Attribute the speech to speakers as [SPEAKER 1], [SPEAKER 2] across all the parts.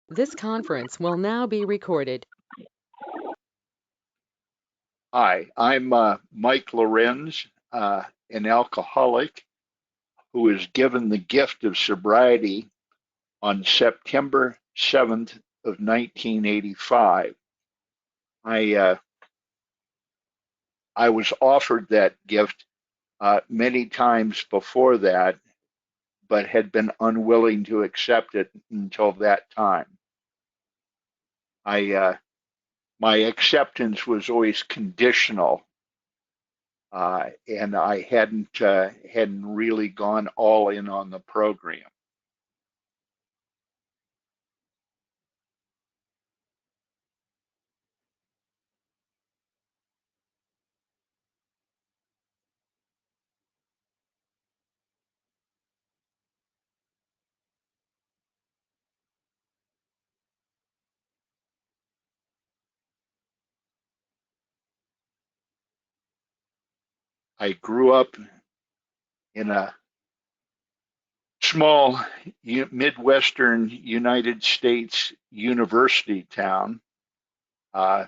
[SPEAKER 1] This conference will now be recorded.
[SPEAKER 2] Hi, I'm Mike Lorenz, an alcoholic who was given the gift of sobriety on September 7th of 1985. I was offered that gift many times before that, but had been unwilling to accept it until that time. My acceptance was always conditional, and I hadn't really gone all in on the program. I grew up in a small Midwestern United States university town, uh,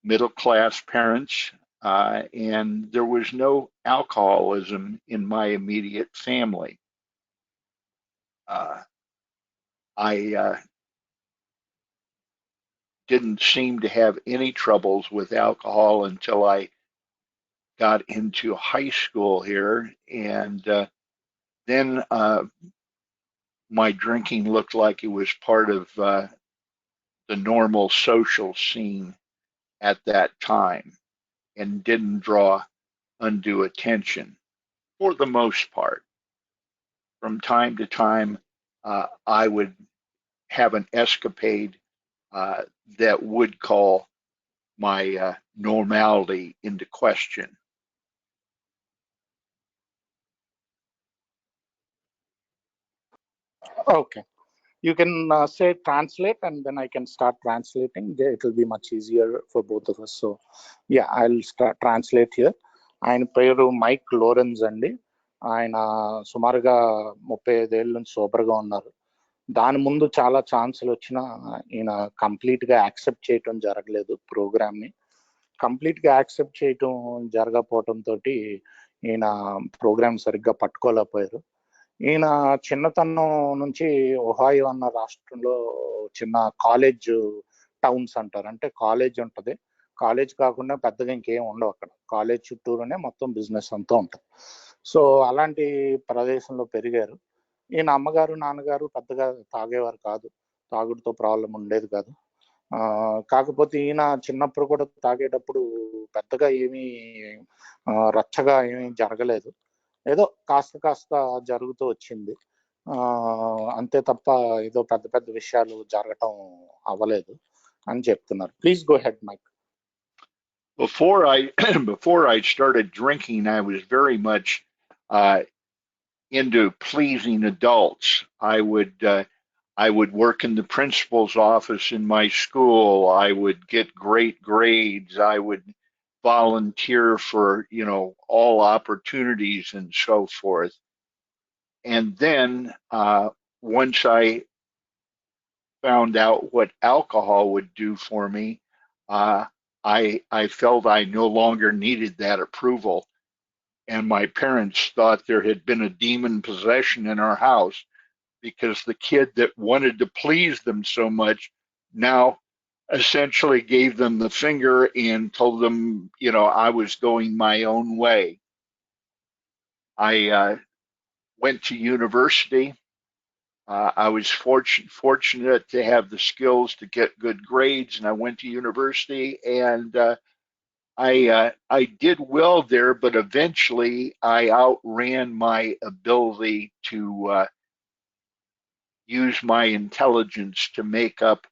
[SPEAKER 2] middle class parents, and there was no alcoholism in my immediate family. I didn't seem to have any troubles with alcohol until I got into high school here, and then my drinking looked like it was part of the normal social scene at that time and didn't draw undue attention for the most part. From time to time, I would have an escapade uh, that would call my normality into question.
[SPEAKER 3] Okay. You can say translate and then I can start translating. It will be much easier for both of us. So, yeah, I'll start translate here. ఆయన పేరు mic Lorenz అండి. ఆయన సుమారుగా 35 నుంచి సూపర్గా ఉన్నారు. దాని ముందు చాలా ఛాన్సులు వచ్చినా ఈయన కంప్లీట్గా యాక్సెప్ట్ చేయటం జరగలేదు ప్రోగ్రామ్ని. కంప్లీట్గా యాక్సెప్ట్ చేయటం జరగకపోవటంతో ఈయన ప్రోగ్రామ్ సరిగ్గా పట్టుకోలేకపోయారు. ఈయన చిన్నతనం నుంచి ఒహాయో అన్న రాష్ట్రంలో చిన్న కాలేజ్ టౌన్స్ అంటారు, అంటే కాలేజ్ ఉంటుంది, కాలేజ్ కాకుండా పెద్దగా ఇంకేం ఉండవు అక్కడ, కాలేజ్ చుట్టూరునే మొత్తం బిజినెస్ అంతా ఉంటుంది. సో అలాంటి ప్రదేశంలో పెరిగారు. ఈయన అమ్మగారు నాన్నగారు పెద్దగా తాగేవారు కాదు, తాగుడుతో ప్రాబ్లం ఉండేది కాదు. కాకపోతే ఈయన చిన్నప్పుడు కూడా తాగేటప్పుడు పెద్దగా ఏమీ రచ్చగా ఏమీ జరగలేదు, ఏదో కాస్త కాస్త జరుగుతూ వచ్చింది అంతే తప్ప ఏదో పెద్ద పెద్ద విషయాలు జరగటం అవ్వలేదు అని చెప్తున్నారు. Please go ahead mic.
[SPEAKER 2] Before I started drinking, I was very much into pleasing adults. I would work in the principal's office in my school. I would get great grades. I would volunteer for, all opportunities and so forth. And then once I found out what alcohol would do for me, I felt I no longer needed that approval. And my parents thought there had been a demon possession in our house because the kid that wanted to please them so much now essentially gave them the finger and told them, I was going my own way. I went to university. I was fortunate to have the skills to get good grades, and I went to university, and I did well there. But eventually, I outran my ability to use my intelligence to make up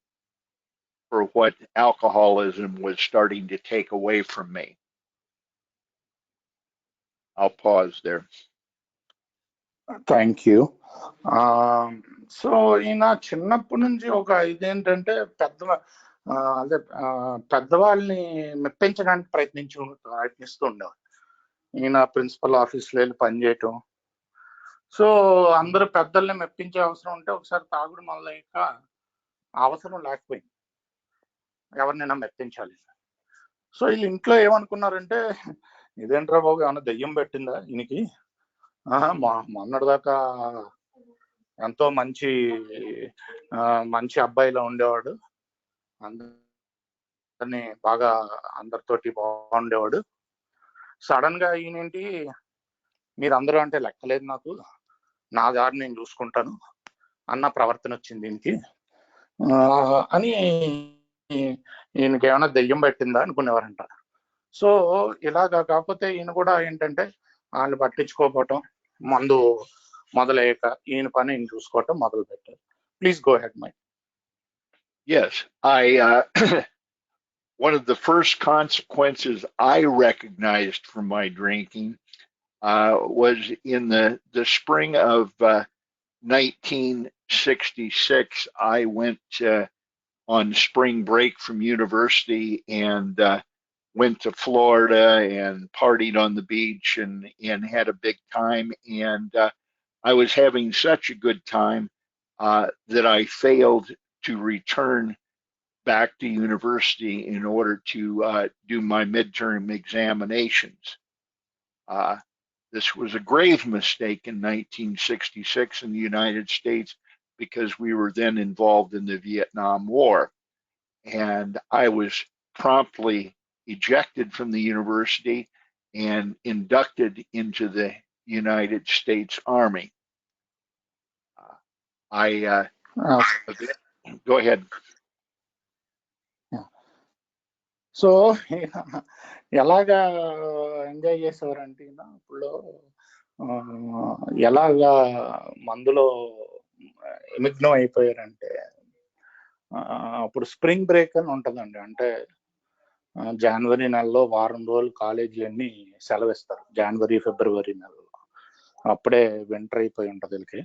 [SPEAKER 2] for what alcoholism was starting to take away from me. I'll pause there.
[SPEAKER 3] Thank you. So ఈయన చిన్నప్పటి నుంచి ఒక ఇదేంటంటే అదే పెద్దవాళ్ళని మెప్పించడానికి ప్రయత్నిస్తూ ఉండేవారు. ఈయన ప్రిన్సిపల్ ఆఫీస్లో వెళ్ళి పనిచేయటం. సో అందరూ పెద్దల్ని మెప్పించే అవసరం ఉంటే ఒకసారి తాగుడు మొదలయ్యాక అవసరం లేకపోయింది, ఎవరినైనా మెప్పించాలి. సో వీళ్ళు ఇంట్లో ఏమనుకున్నారంటే, ఇదేంట్రా బాబు ఏమన్నా దెయ్యం పెట్టిందా ఈయనకి, మొన్నటిదాకా ఎంతో మంచి మంచి అబ్బాయిలో ఉండేవాడు, అందరిని బాగా అందరితోటి బాగుండేవాడు, సడన్ గా ఈయనేంటి మీరందరూ అంటే లెక్కలేదు, నాకు నా దారి నేను చూసుకుంటాను అన్న ప్రవర్తన వచ్చింది దీనికి అని ఈయనకి ఏమైనా దెయ్యం పెట్టిందా అనుకునేవారంట. సో ఇలాగా కాకపోతే ఈయన కూడా ఏంటంటే వాళ్ళు పట్టించుకోకపోవటం, మందు మొదలయ్యాక ఈయన పని ఈయన చూసుకోవటం మొదలు పెట్టారు. Please go head my.
[SPEAKER 2] Yes, one of the first consequences I recognized from my drinking was in the spring of 1966. I went on spring break from university and went to Florida and partied on the beach and had a big time. And I was having such a good time that I failed to return back to university in order to do my midterm examinations. Uh, this was a grave mistake in 1966 in the United States because we were then involved in the Vietnam War. And I was promptly ejected from the university and inducted into the United States Army. I go ahead.
[SPEAKER 3] So ఎలాగా enjoy చేసేవారంటే ఇప్పుడు ఎలాగా మందులో నిమగ్నం అయిపోయారంటే, అప్పుడు spring break అని ఉంటుందండి. అంటే జనవరి నెలలో వారం రోజులు కాలేజీలన్నీ సెలవిస్తారు, జనవరి ఫిబ్రవరి నెలలో. అప్పుడే వింటర్ అయిపోయి ఉంటుంది వీళ్ళకి.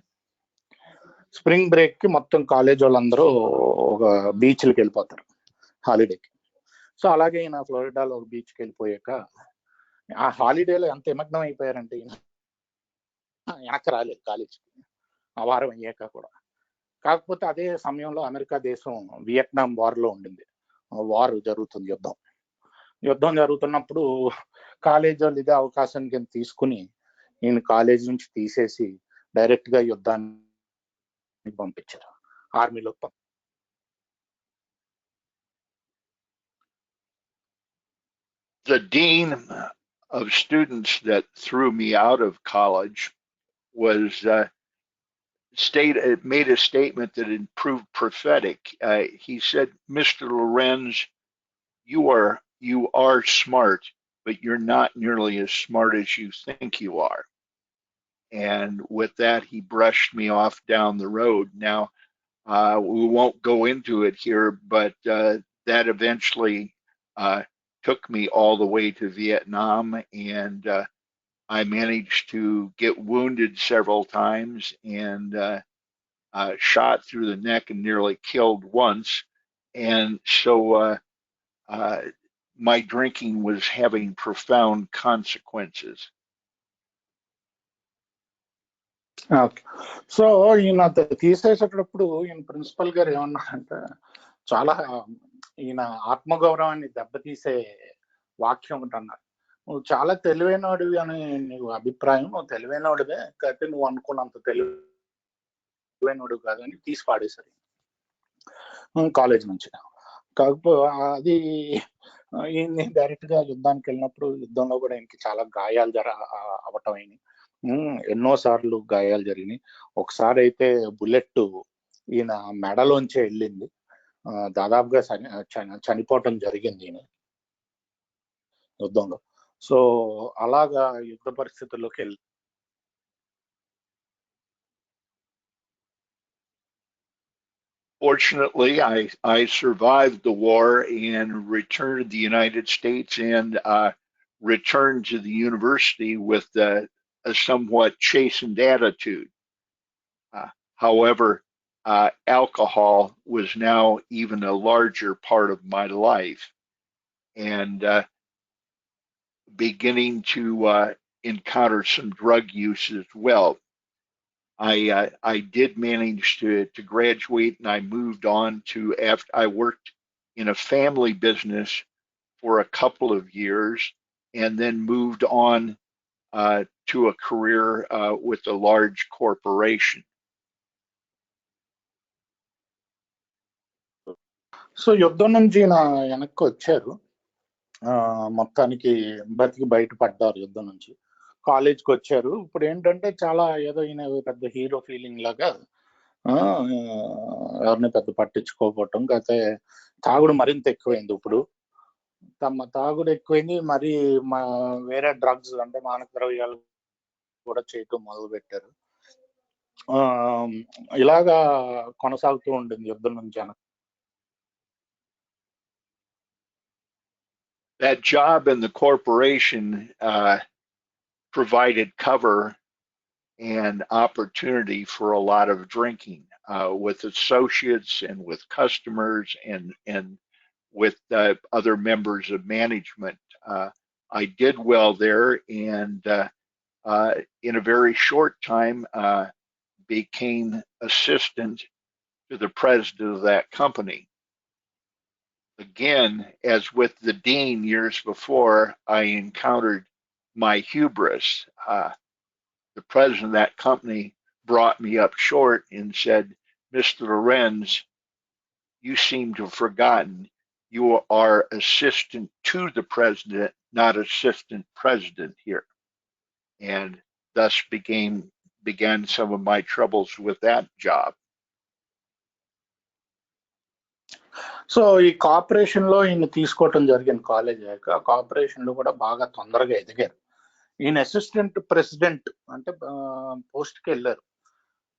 [SPEAKER 3] స్ప్రింగ్ బ్రేక్ కి మొత్తం కాలేజ్ వాళ్ళందరూ ఒక బీచ్లకి వెళ్ళిపోతారు హాలిడేకి. సో అలాగే ఈయన ఫ్లోరిడాలో ఒక బీచ్కి వెళ్ళిపోయాక ఆ హాలిడేలో ఎంత నిమగ్నం అయిపోయారంటే ఈయన వెనక్కి రాలేదు కాలేజీకి ఆ వారం అయ్యాక కూడా. కాకపోతే అదే సమయంలో అమెరికా దేశం వియట్నాం వార్లో ఉండింది, వార్ జరుగుతుంది, యుద్ధం జరుగుతున్నప్పుడు కాలేజ్ వాళ్ళు ఇదే అవకాశం కింద తీసుకుని ఈయన కాలేజ్ నుంచి తీసేసి డైరెక్ట్ గా యుద్ధాన్ని పంపించారు, ఆర్మీలో.
[SPEAKER 2] The dean of students that threw me out of college was made a statement that it proved prophetic. He said, "Mr. Lorenz, you are smart, but you're not nearly as smart as you think you are." And with that, he brushed me off down the road. Now, we won't go into it here, but that eventually took me all the way to Vietnam, and I managed to get wounded several times and shot through the neck and nearly killed once. And so my drinking was having profound consequences.
[SPEAKER 3] Okay. So ఈయన తీసేసేటప్పుడు ఈయన principal గారు ఏమన్నారంటే, చాలా ఈయన ఆత్మగౌరవాన్ని దెబ్బతీసే వాక్యం ఒకటి అన్నారు. నువ్వు చాలా తెలివైనవాడివి అని నీకు అభిప్రాయం, నువ్వు తెలివైనవాడివే, కాబట్టి నువ్వు అనుకున్నంత తెలివైనవాడు కాదని తీసి పాడేశారు కాలేజ్ నుంచి. కాకపోతే అది ఈయన్ని డైరెక్ట్ గా యుద్ధానికి వెళ్ళినప్పుడు, యుద్ధంలో కూడా ఈయనకి చాలా గాయాలు అవటం అయినాయి, ఎన్నో సార్లు గాయాలు జరిగినాయి. ఒకసారి అయితే బుల్లెట్ ఈయన మెడలోంచే వెళ్ళింది, దాదాపుగా చనిపోవటం జరిగింది ఈయన యుద్ధంలో. సో అలాగా యుద్ధ పరిస్థితుల్లోకి వెళ్ళి
[SPEAKER 2] Fortunately, I survived the war and returned to the United States and returned to the university with a somewhat chastened attitude. However, alcohol was now even a larger part of my life, and beginning to encounter some drug use as well. I did manage to graduate, and I moved on to after I worked in a family business for a couple of years, and then moved on to a career with a large corporation.
[SPEAKER 3] So యుద్ధం నుంచి నా వెనక్కి వచ్చారు. మొత్తానికి బతికి బయటపడ్డారు యుద్ధం నుంచి. కాలేజ్కి వచ్చారు. ఇప్పుడు ఏంటంటే చాలా ఏదో ఈయన పెద్ద హీరో ఫీలింగ్ లాగా ఎవరిని పెద్ద పట్టించుకోకపోవటం, కాకపోతే తాగుడు మరింత ఎక్కువైంది. ఇప్పుడు తాగుడు ఎక్కువైంది. మరి వేరే డ్రగ్స్ అంటే మానక ద్రవ్యాలు కూడా చేయటం మొదలు పెట్టారు. ఇలాగా కొనసాగుతూ ఉంటుంది యుద్ధం నుంచి.
[SPEAKER 2] That job in the corporation provided cover and opportunity for a lot of drinking with associates and with customers and with other members of management. I did well there, and in a very short time became assistant to the president of that company. Again, as with the dean years before, I encountered my hubris. The president of that company brought me up short and said, "Mr. Lorenz, you seem to have forgotten you are assistant to the president, not assistant president here." And thus began some of my troubles with that job.
[SPEAKER 3] So ఈ corporation లో ఈయన తీసుకోవటం జరిగింది. College అయ్యాక corporation లో కూడా బాగా తొందరగా ఎదిగారు. ఈయన అసిస్టెంట్ ప్రెసిడెంట్ అంటే పోస్ట్కి వెళ్ళారు.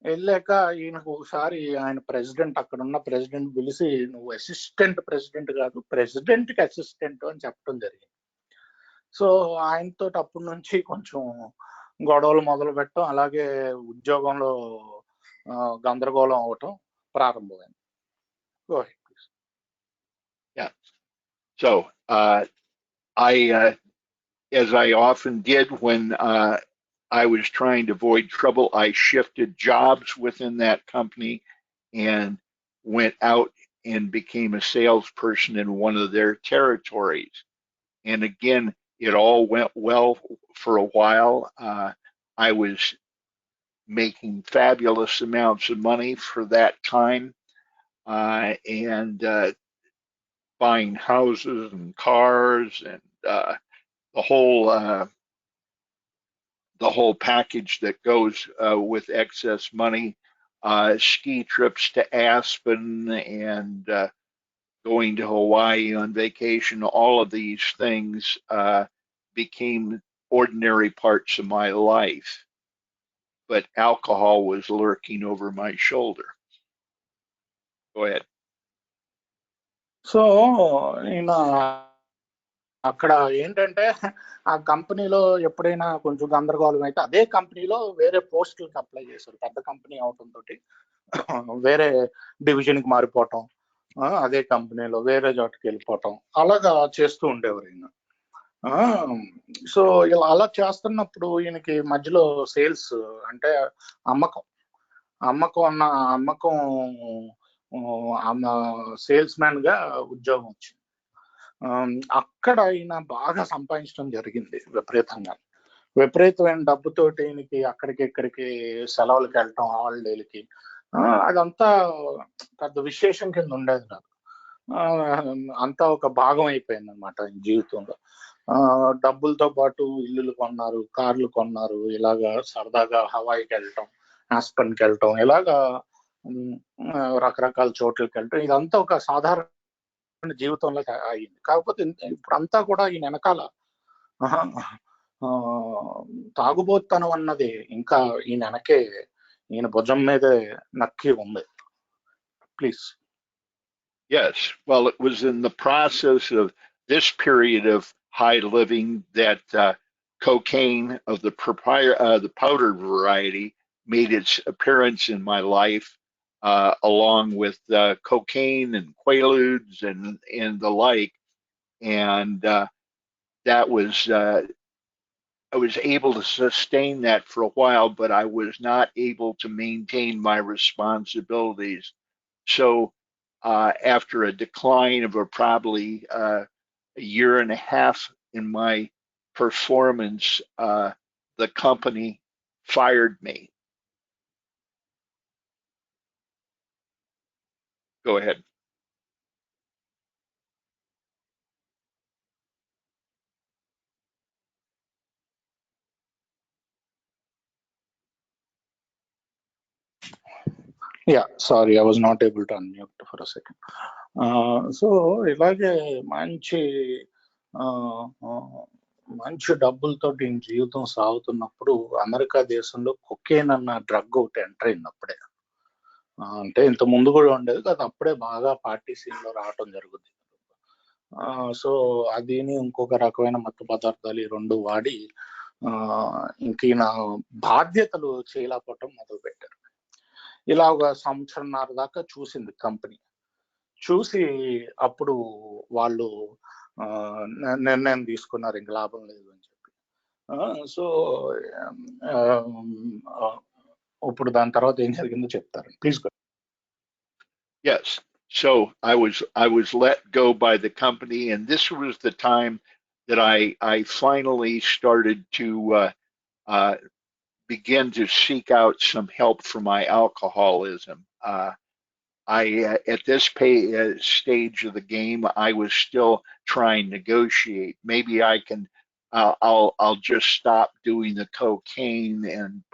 [SPEAKER 3] వెళ్ళాక ఈయనకు ఒకసారి ఆయన ప్రెసిడెంట్, అక్కడ ఉన్న ప్రెసిడెంట్ పిలిచి, "నువ్వు అసిస్టెంట్ ప్రెసిడెంట్ కాదు, ప్రెసిడెంట్ కి అసిస్టెంట్" అని చెప్పడం జరిగింది. సో ఆయనతో అప్పటి నుంచి కొంచెం గొడవలు మొదలు పెట్టడం, అలాగే ఉద్యోగంలో గందరగోళం అవటం ప్రారంభమైంది.
[SPEAKER 2] Yeah. So as I often did when I was trying to avoid trouble, I shifted jobs within that company and went out and became a salesperson in one of their territories. And again, it all went well for a while. I was making fabulous amounts of money for that time, and buying houses and cars and the whole package that goes with excess money. Ski trips to Aspen and going to Hawaii on vacation, all of these things became ordinary parts of my life. But alcohol was lurking over my shoulder. Go ahead.
[SPEAKER 3] So ఈయన అక్కడ ఏంటంటే ఆ కంపెనీలో ఎప్పుడైనా కొంచెం గందరగోళం అయితే అదే కంపెనీలో వేరే పోస్టులకు అప్లై చేశారు. పెద్ద కంపెనీ అవటంతో వేరే డివిజన్కి మారిపోవటం, అదే కంపెనీలో వేరే చోటుకి వెళ్ళిపోవటం, అలాగా చేస్తూ ఉండేవారు ఈయన. సో ఇలా అలా చేస్తున్నప్పుడు ఈయనకి మధ్యలో సేల్స్ అంటే అమ్మకం సేల్స్ మ్యాన్ గా ఉద్యోగం వచ్చింది. అక్కడ ఈయన బాగా సంపాదించడం జరిగింది విపరీతమైన డబ్బుతోటి. ఈయనకి అక్కడికి ఇక్కడికి సెలవులకి వెళ్ళటం, హాలిడేలకి, అదంతా పెద్ద విశేషం కింద ఉండేది కాదు. అంతా ఒక భాగం అయిపోయింది అనమాట జీవితంలో. డబ్బులతో పాటు ఇల్లులు కొన్నారు, కార్లు కొన్నారు, ఇలాగా సరదాగా హవాయికి వెళ్ళటం, ఆస్పెన్కి వెళ్ళటం, ఇలాగా రకరకాల చోట్లకి వెళ్ళటం, ఇదంతా ఒక సాధారణ జీవితంలో అయింది. కాకపోతే ఇప్పుడంతా కూడా ఈయన వెనకాల తాగుబోతనం అన్నది ఇంకా ఈయన వెనకే, ఈయన భుజం మీదే నక్కి ఉంది. Please.
[SPEAKER 2] Yes, well, it was in the process of this period of high living that cocaine of the powdered variety made its appearance in my life, along with cocaine and quaaludes and the like, and that was was able to sustain that for a while, but I was not able to maintain my responsibilities. So after a decline of probably a year and a half in my performance, the company fired me. Go ahead.
[SPEAKER 3] Yeah, sorry, I was not able to unmute for a second. So ఇలాగే మంచి ఆ, ఆ, మంచి డబ్బులతో దీని జీవితం సాగుతున్నప్పుడు America దేశంలో cocaine అన్న డ్రగ్ ఒకటి ఎంటర్ అయింది అప్పుడే. అంటే ఇంత ముందు కూడా ఉండేది కదా, అప్పుడే బాగా పార్టీ సీన్ లో రావటం జరుగుతుంది. సో అదిని ఇంకొక రకమైన మత్తు పదార్థాలు ఈ రెండు వాడి ఇంక ఈయన బాధ్యతలు చేయలేకపోవటం మొదలు పెట్టారు. ఇలా ఒక సంవత్సరంన్నర దాకా చూసింది కంపెనీ. చూసి అప్పుడు వాళ్ళు నిర్ణయం తీసుకున్నారు ఇంక లాభం లేదు అని చెప్పి. సో ఇప్పుడు దాని తర్వాత ఏం జరిగిందో చెప్తారు, please.
[SPEAKER 2] Yes. So I was let go by the company, and this was the time that I finally started to begin to seek out some help for my alcoholism. At this stage of the game, I was still trying to negotiate. Maybe I can, I'll just stop doing the cocaine,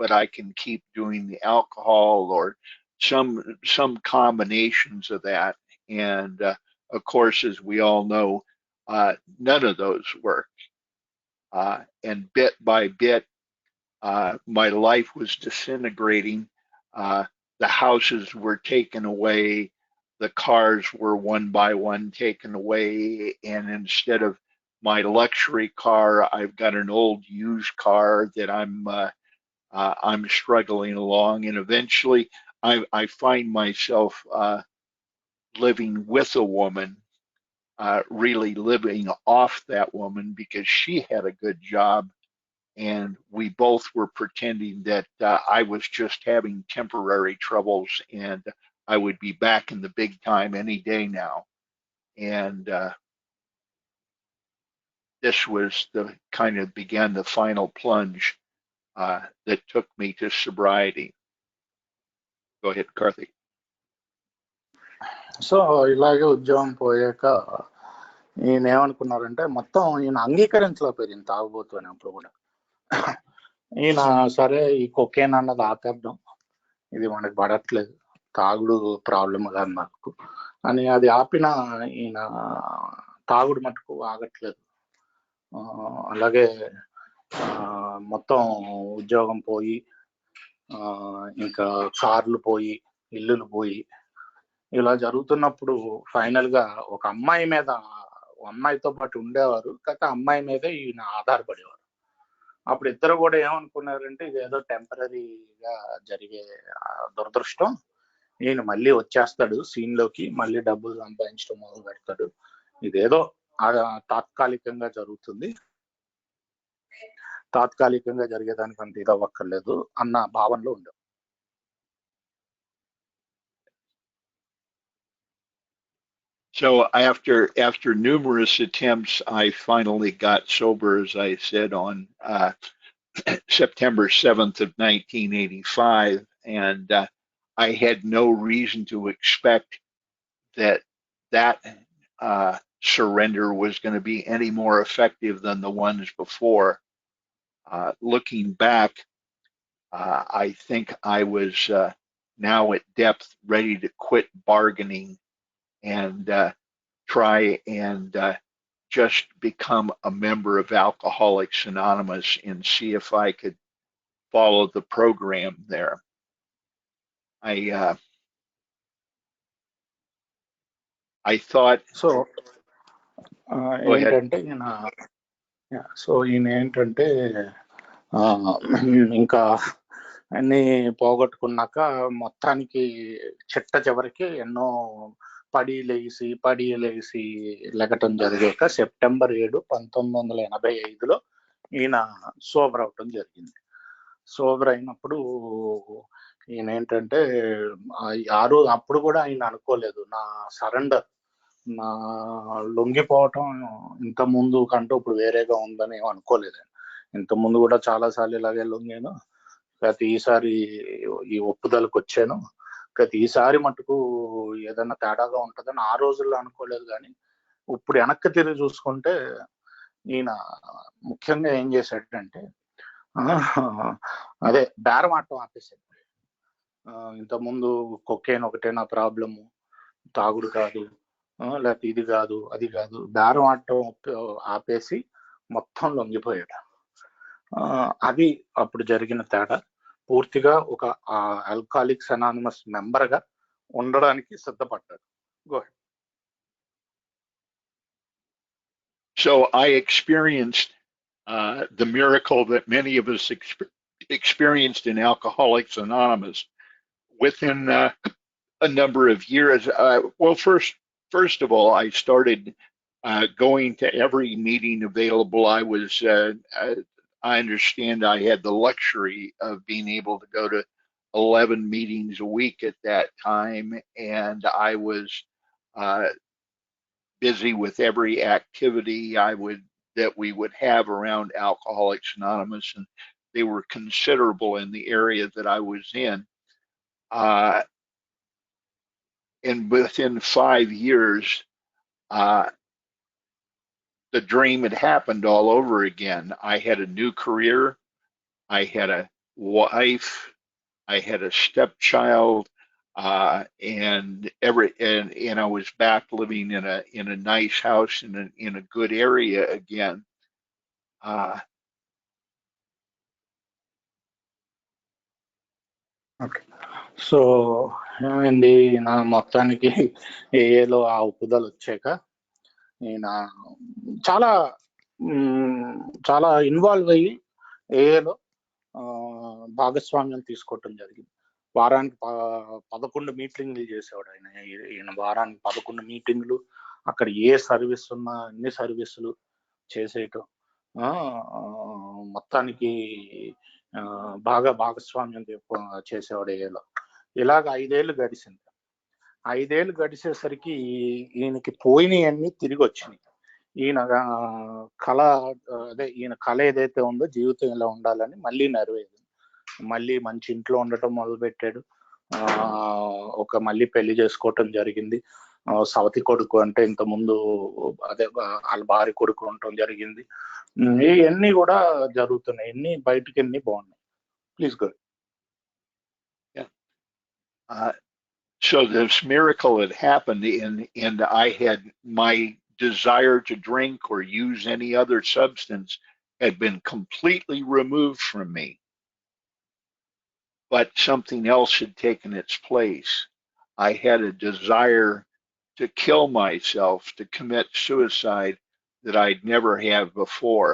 [SPEAKER 2] but I can keep doing the alcohol or some combinations of that. And of course, as we all know, none of those work. And bit by bit, my life was disintegrating. The houses were taken away. The cars were one by one taken away. And instead of my luxury car, I've got an old used car that I'm struggling along. And eventually, I find myself living with a woman, really living off that woman because she had a good job and we both were pretending that I was just having temporary troubles and I would be back in the big time any day now. And this was the kind of began the final plunge that took me to sobriety. Go ahead, Karthik.
[SPEAKER 3] So ఇలాగే ఉద్యోగం పోయాక ఈయన ఏమనుకున్నారంటే, మొత్తం ఈయన అంగీకరించలేకపోయారు ఈయన తాగుబోతు అప్పుడు కూడా. ఈయన సరే ఈ కొకేన్ అన్నది ఆపేద్దాం, ఇది మనకి పడట్లేదు, తాగుడు ప్రాబ్లం కాదు నాకు అని అది ఆపిన ఈయన తాగుడు మటుకు ఆగట్లేదు. అలాగే మొత్తం ఉద్యోగం పోయి, ఇంకా కార్లు పోయి, ఇల్లులు పోయి, ఇలా జరుగుతున్నప్పుడు ఫైనల్ గా ఒక అమ్మాయితో పాటు ఉండేవారు, కాకపోతే అమ్మాయి మీద ఈయన ఆధారపడేవారు. అప్పుడు ఇద్దరు కూడా ఏమనుకున్నారంటే ఇది ఏదో టెంపరీగా జరిగే దురదృష్టం, ఈయన మళ్ళీ వచ్చేస్తాడు సీన్ లోకి, మళ్ళీ డబ్బులు సంపాదించడం మొదలు పెడతాడు, ఇదేదో తాత్కాలికంగా జరుగుతుంది, తాత్కాలికంగా జరిగేదానికి అంత ఇది అవ్వక్కర్లేదు అన్న భావనలో ఉండేవారు.
[SPEAKER 2] So after numerous attempts, I finally got sober, as I said, on September 7th of 1985, and I had no reason to expect that surrender was going to be any more effective than the ones before. Looking back, I think I was now at depth ready to quit bargaining and try and just become a member of Alcoholics Anonymous and see if I could follow the program there. I thought.
[SPEAKER 3] So ఏంటంటే ఈయన ఏంటంటే ఇంకా అన్ని పోగొట్టుకున్నాక మొత్తానికి చిట్ట చివరికి ఎన్నో పడి లేసి లెగటం జరిగాక సెప్టెంబర్ 7, 1985 ఈయన సోబర్ అవటం జరిగింది. సోబర్ అయినప్పుడు ఈయన ఏంటంటే అప్పుడు కూడా ఆయన అనుకోలేదు నా సరెండర్, నా లొంగిపోవటం ఇంత ముందు కంటూ ఇప్పుడు వేరేగా ఉందని అనుకోలేదు. ఇంత ముందు కూడా చాలా సార్లు ఇలాగే లొంగాను, ప్రతి ఈసారి ఈ ఒప్పుదలకు వచ్చాను, ప్రతి ఈసారి మటుకు ఏదైనా తేడాగా ఉంటుందని ఆ రోజుల్లో అనుకోలేదు. కానీ ఇప్పుడు వెనక్కి తిరిగి చూసుకుంటే ఈయన ముఖ్యంగా ఏం చేశాడంటే అదే బేరం ఆడటం ఆపేశాడు. ఇంతకుముందు కొకేన్ ఒకటే నా ప్రాబ్లము, తాగుడు కాదు, లేకపోతే ఇది కాదు అది కాదు, బేరం ఆడటం ఆపేసి మొత్తం లొంగిపోయాడు. అది అప్పుడు జరిగిన తేడా. పూర్తిగా ఒక ఆల్కహాలిక్స్ అనానిమస్ మెంబర్ గా ఉండడానికి సిద్ధపడ్డాడు. Go ahead.
[SPEAKER 2] So I experienced the miracle that many of us experienced in Alcoholics Anonymous within a number of years. Well, first of all, I started going to every meeting available. I understand I had the luxury of being able to go to 11 meetings a week at that time, and I was busy with every activity that we would have around Alcoholics Anonymous, and they were considerable in the area that I was in. And within 5 years, the dream had happened all over again. I had a new career. I had a wife. I had a stepchild, and I was back living in a nice house in a good area again.
[SPEAKER 3] Okay. So ఏమైంది, నా మొత్తానికి ఏఏలో ఆ ఒప్పుదలు వచ్చాక నేను చాలా చాలా involve అయ్యి ఏఏలో భాగస్వామ్యం తీసుకోవటం జరిగింది. వారానికి 11 మీటింగ్లు చేసేవాడు ఆయన. ఈయన వారానికి 11 మీటింగ్లు, అక్కడ ఏ సర్వీస్ ఉన్నా అన్ని సర్వీసులు చేసేయటం, మొత్తానికి బాగా భాగస్వామ్యం చేసేవాడు ఏఏలో. ఇలాగ 5 ఏళ్ళు గడిచింది. 5 ఏళ్ళు గడిచేసరికి ఈయనకి పోయినవన్నీ తిరిగి వచ్చినాయి. ఈయన కళ ఈయన కళ ఏదైతే ఉందో జీవితం ఇలా ఉండాలని మళ్ళీ నెరవేరింది. మళ్ళీ మంచి ఇంట్లో ఉండటం మొదలు పెట్టాడు. మళ్ళీ పెళ్లి చేసుకోవటం జరిగింది. సవతి కొడుకు అంటే ఇంత ముందు వాళ్ళ భార్య కొడుకు ఉండటం జరిగింది. ఇవన్నీ కూడా జరుగుతున్నాయి. ఎన్ని బయటికి ఎన్ని బాగున్నాయి. Please go.
[SPEAKER 2] So this miracle had happened, and I had my desire to drink or use any other substance had been completely removed from me. But something else had taken its place. I had a desire to kill myself, to commit suicide that I'd never had before.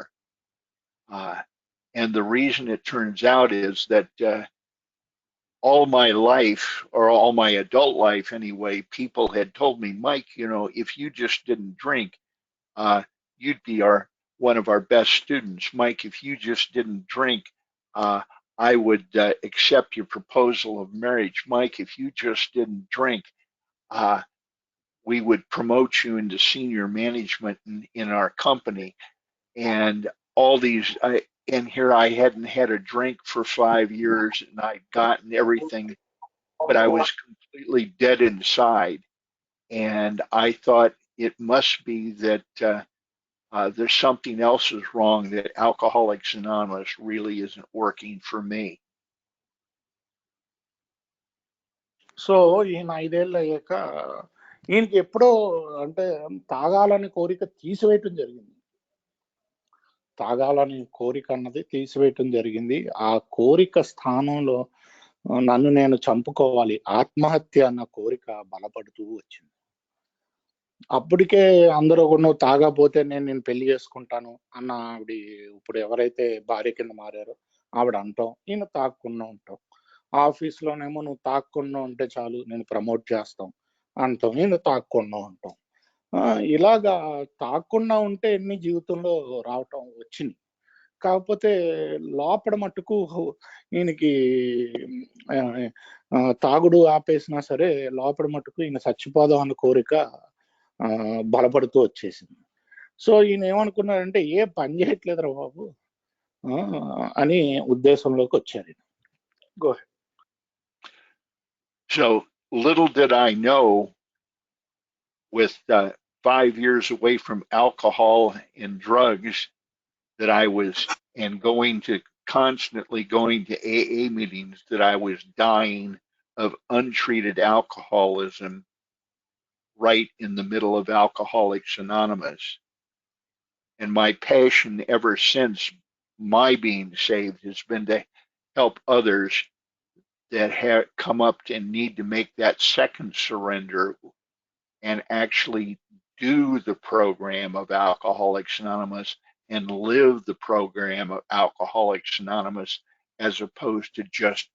[SPEAKER 2] And the reason it turns out is that all my life, or all my adult life anyway, people had told me, Mike, if you just didn't drink, you'd be one of our best students. Mike, if you just didn't drink, I would accept your proposal of marriage. Mike, if you just didn't drink, we would promote you into senior management in our company. And all these, and here I hadn't had a drink for 5 years, and I'd gotten everything, but I was completely dead inside. And I thought it must be that there's something else is wrong, that Alcoholics Anonymous really isn't working for me.
[SPEAKER 3] So ఈయన 5 ఏళ్ళు అయ్యాక ఈయనకి ఎప్పుడో అంటే తాగాలని కోరిక తీసివేయటం జరిగింది. తాగాలని కోరిక అన్నది తీసివేయటం జరిగింది. ఆ కోరిక స్థానంలో నన్ను నేను చంపుకోవాలి, ఆత్మహత్య అన్న కోరిక బలపడుతూ వచ్చింది. అప్పటికే అందరూ నువ్వు తాగపోతే నేను పెళ్లి చేసుకుంటాను అన్న ఆవిడ, ఇప్పుడు ఎవరైతే భార్య కింద మారారో ఆవిడ అంటాం, ఈయన తాగకుండా ఉంటాం. ఆఫీస్లోనేమో నువ్వు తాగకుండా ఉంటే చాలు, నేను ప్రమోట్ చేస్తాం అంటాం, ఈయన తాగకుండా ఉంటాం. ఇలాగా తాగకుండా ఉంటే ఎన్ని జీవితంలో రావటం వచ్చింది. కాకపోతే లోపల మట్టుకు ఈయనకి తాగుడు ఆపేసినా సరే లోపల మట్టుకు ఈయన చచ్చిపోదాం అన్న కోరిక బలపడుతూ వచ్చేసింది. సో ఈయన ఏమనుకున్నాడంటే ఏ పని చేయట్లేదురా బాబు అని ఉద్దేశంలోకి వచ్చారు. Go ahead.
[SPEAKER 2] So little did I know, with 5 years away from alcohol and drugs, that I was, and constantly going to AA meetings, that I was dying of untreated alcoholism right in the middle of Alcoholics Anonymous. And my passion ever since my being saved has been to help others that have come up and need to make that second surrender and actually do the program of Alcoholics Anonymous and live the program of Alcoholics Anonymous, as opposed to just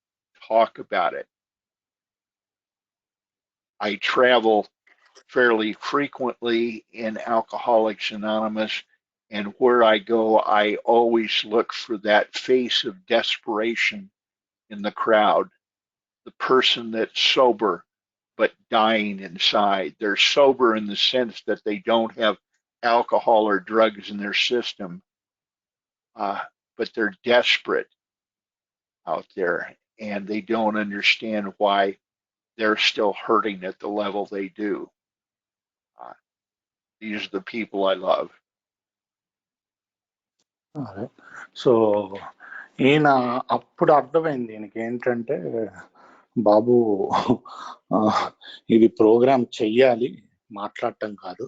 [SPEAKER 2] talk about it. I travel fairly frequently in Alcoholics Anonymous, and where I go, I always look for that face of desperation in the crowd, the person that's sober but dying inside. They're sober in the sense that they don't have alcohol or drugs in their system, but they're desperate out there, and they don't understand why they're still hurting at the level they do. These are the people I love.
[SPEAKER 3] So ఈయన అప్పుడు అర్థమైంది ఈయనకి ఏంటంటే, బాబు ఇది programme చెయ్యాలి, మాట్లాడటం కాదు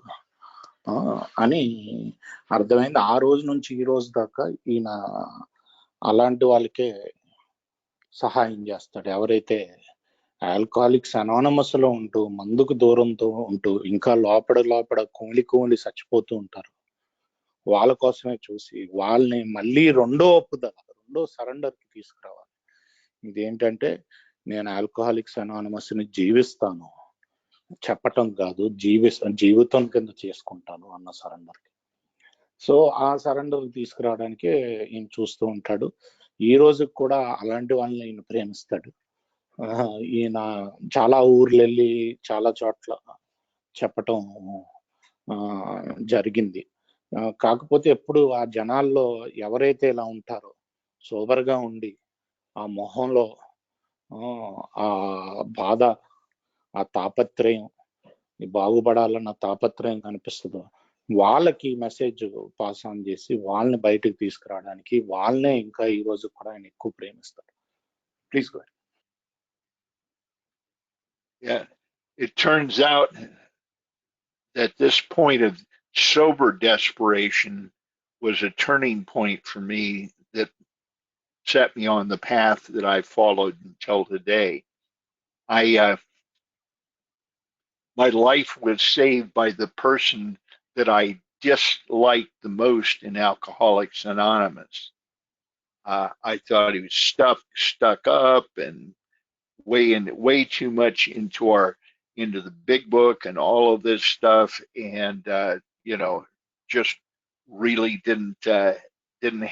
[SPEAKER 3] అని అర్థమైంది. ఆ రోజు నుంచి ఈ రోజు దాకా ఈయన అలాంటి వాళ్ళకే సహాయం చేస్తాడు. ఎవరైతే ఆల్కహాలిక్స్ అనానమస్ లో ఉంటూ మందుకు దూరంతో ఉంటూ ఇంకా లోపల కోలి చచ్చిపోతూ ఉంటారు, వాళ్ళ కోసమే చూసి వాళ్ళని మళ్ళీ రెండో సరెండర్కి తీసుకురావాలి. ఇదేంటంటే నేను ఆల్కహాలిక్స్ అనానమస్ ని జీవిస్తాను, చెప్పటం కాదు, జీవితం కింద చేసుకుంటాను అన్న సరెండర్కి. సో ఆ సరెండర్ తీసుకురావడానికి ఈయన చూస్తూ ఉంటాడు. ఈ రోజు కూడా అలాంటి వాళ్ళని ఈయన ప్రేమిస్తాడు. ఈయన చాలా ఊర్లు వెళ్ళి చాలా చోట్ల చెప్పటం జరిగింది. కాకపోతే ఎప్పుడు ఆ జనాల్లో ఎవరైతే ఇలా ఉంటారో సోబర్గా ఉండి ఆ మొహంలో ఆ బాధ, ఆ తాపత్రయం, బాగుపడాలన్న తాపత్రయం కనిపిస్తుందో వాళ్ళకి మెసేజ్ పాస్ ఆన్ చేసి వాళ్ళని బయటకు తీసుకురావడానికి వాళ్ళనే ఇంకా ఈ రోజు కూడా ఆయన ఎక్కువ ప్రేమిస్తారు. Please go.
[SPEAKER 2] Yeah, it turns out that this point of sober desperation was a turning point for me that set me on the path that I followed until today. My life was saved by the person that I disliked the most in Alcoholics Anonymous. I thought he was stuck up and way too much into the big book and all of this stuff, and just really didn't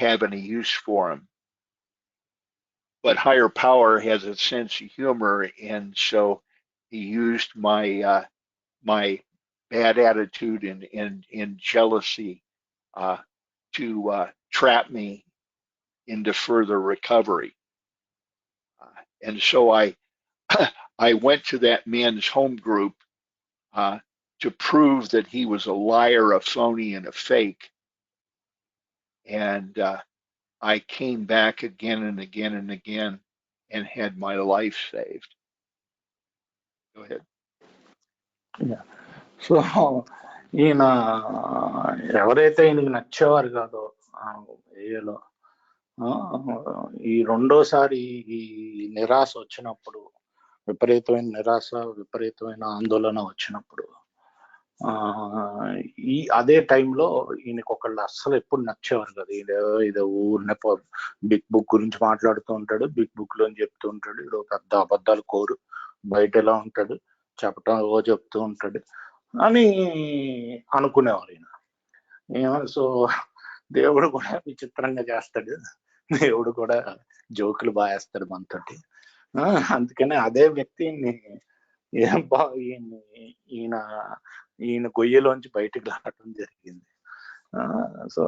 [SPEAKER 2] have any use for him. But higher power has a sense of humor, and so he used my bad attitude and jealousy to trap me into further recovery. And so I went to that man's home group to prove that he was a liar, a phony, and a fake. And I came back again and again and again and had my life saved. Go ahead.
[SPEAKER 3] Yeah. So ఈయన ఎవరైతే ఈయనకి నచ్చేవారు కాదో ఏలో ఈ రెండోసారి ఈ నిరాశ వచ్చినప్పుడు, విపరీతమైన నిరాశ, విపరీతమైన ఆందోళన వచ్చినప్పుడు అదే టైంలో ఈయనకి ఒకళ్ళు అస్సలు ఎప్పుడు నచ్చేవారు కదా. ఇదో ఊరినే బిగ్ బుక్ గురించి మాట్లాడుతూ ఉంటాడు, బిగ్ బుక్ లో చెప్తూ ఉంటాడు, ఇదో పెద్ద అబద్ధాలు కోరు, బయట ఎలా ఉంటాడు, చెప్పటం ఏవో చెప్తూ ఉంటాడు అని అనుకునేవారు ఈయన. సో దేవుడు కూడా విచిత్రంగా చేస్తాడు, దేవుడు కూడా జోకులు బాగా వేస్తాడు మనతోటి. అందుకని అదే వ్యక్తి ఈయన ఈయన గొయ్యలోంచి బయటకు రావడం జరిగింది. సో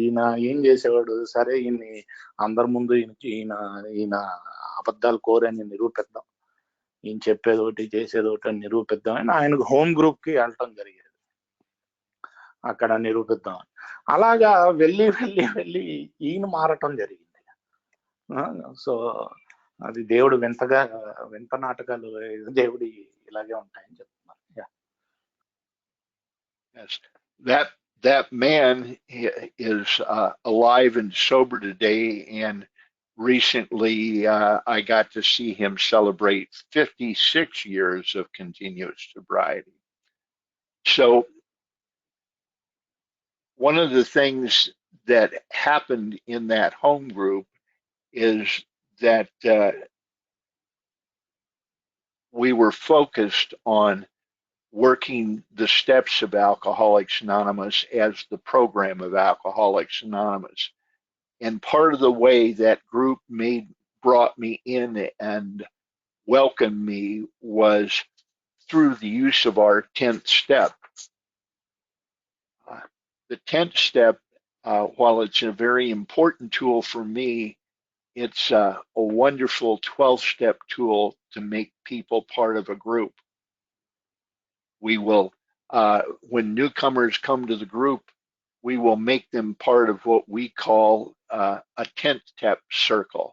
[SPEAKER 3] ఈయన ఏం చేసేవాడు, సరే ఈయన్ని అందరి ముందు ఈయన అబద్ధాలు కోరని నిరూపిద్దాం, ఈయన చెప్పేది ఒకటి చేసేది ఒకటి అని నిరూపిద్దాం అని ఆయనకు హోమ్ గ్రూప్ కి వెళ్ళటం జరిగేది, అక్కడ నిరూపిద్దాం. అలాగా వెళ్ళి వెళ్ళి వెళ్ళి ఈయన మారటం జరిగింది. సో అది దేవుడు వింత నాటకాలు దేవుడి ఇలాగే ఉంటాయని చెప్తున్నారు.
[SPEAKER 2] That man is alive and sober today, and recently I got to see him celebrate 56 years of continuous sobriety. So one of the things that happened in that home group is that we were focused on working the steps of Alcoholics Anonymous as the program of Alcoholics Anonymous. And part of the way that group brought me in and welcomed me was through the use of our 10th step. The 10th step, while it's a very important tool for me, it's a wonderful 12-step tool to make people part of a group. We will, when newcomers come to the group, we will make them part of what we call a 10th step circle.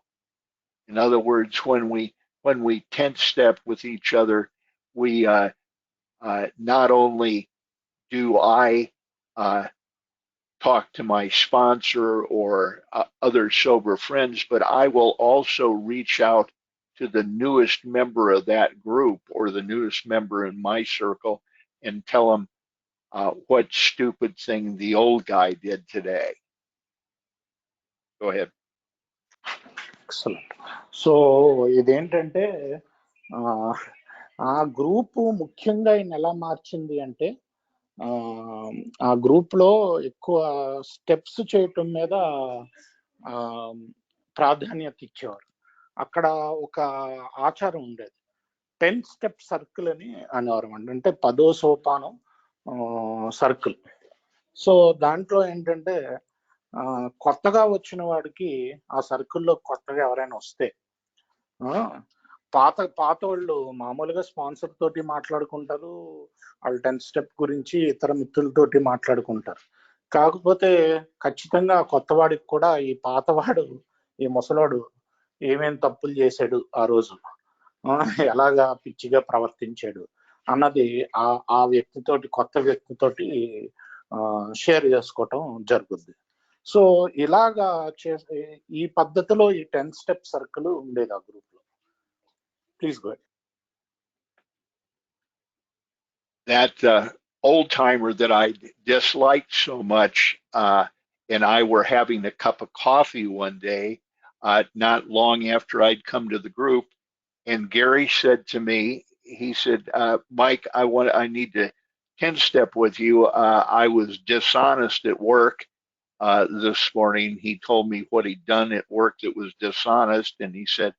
[SPEAKER 2] In other words, when we 10th step with each other, we not only do I talk to my sponsor or other sober friends, but I will also reach out to the newest member of that group or the newest member in my circle and tell them what stupid thing the old guy did today. Go ahead.
[SPEAKER 3] Excellent. So ఇదేంటంటే ఆ group ముఖ్యంగా ఆయన ఎలా మార్చింది అంటే, ఆ group లో ఎక్కువ స్టెప్స్ చేయటం మీద ప్రాధాన్యత ఇచ్చేవారు. అక్కడ ఒక ఆచారం ఉండేది, 10 స్టెప్ సర్కిల్ అని అనేవారు. అంటే 10వ సోపానం సర్కిల్. సో దాంట్లో ఏంటంటే కొత్తగా వచ్చిన వాడికి ఆ సర్కిల్లో కొత్తగా ఎవరైనా వస్తే పాత వాళ్ళు మామూలుగా స్పాన్సర్ తోటి మాట్లాడుకుంటారు, వాళ్ళు 10th స్టెప్ గురించి ఇతర మిత్రులతోటి మాట్లాడుకుంటారు. కాకపోతే ఖచ్చితంగా కొత్త వాడికి కూడా ఈ పాతవాడు, ఈ ముసలాడు ఏమేం తప్పులు చేశాడు, ఆ రోజు ఎలాగా పిచ్చిగా ప్రవర్తించాడు అన్నది ఆ వ్యక్తితోటి, కొత్త వ్యక్తితోటి షేర్ చేసుకోవటం జరుగుద్ది. సో ఇలాగా ఈ పద్ధతిలో ఈ 10 స్టెప్ సర్కిల్ ఉండేది ఆ గ్రూప్ లో. Please go ahead.
[SPEAKER 2] That old timer that I disliked so much and I were having a cup of coffee one day, not long after I'd come to the group, and Gary said to me, he said, Mike, I need to 10 step with you. I was dishonest at work this morning. He told me what he'd done at work that was dishonest, and he said,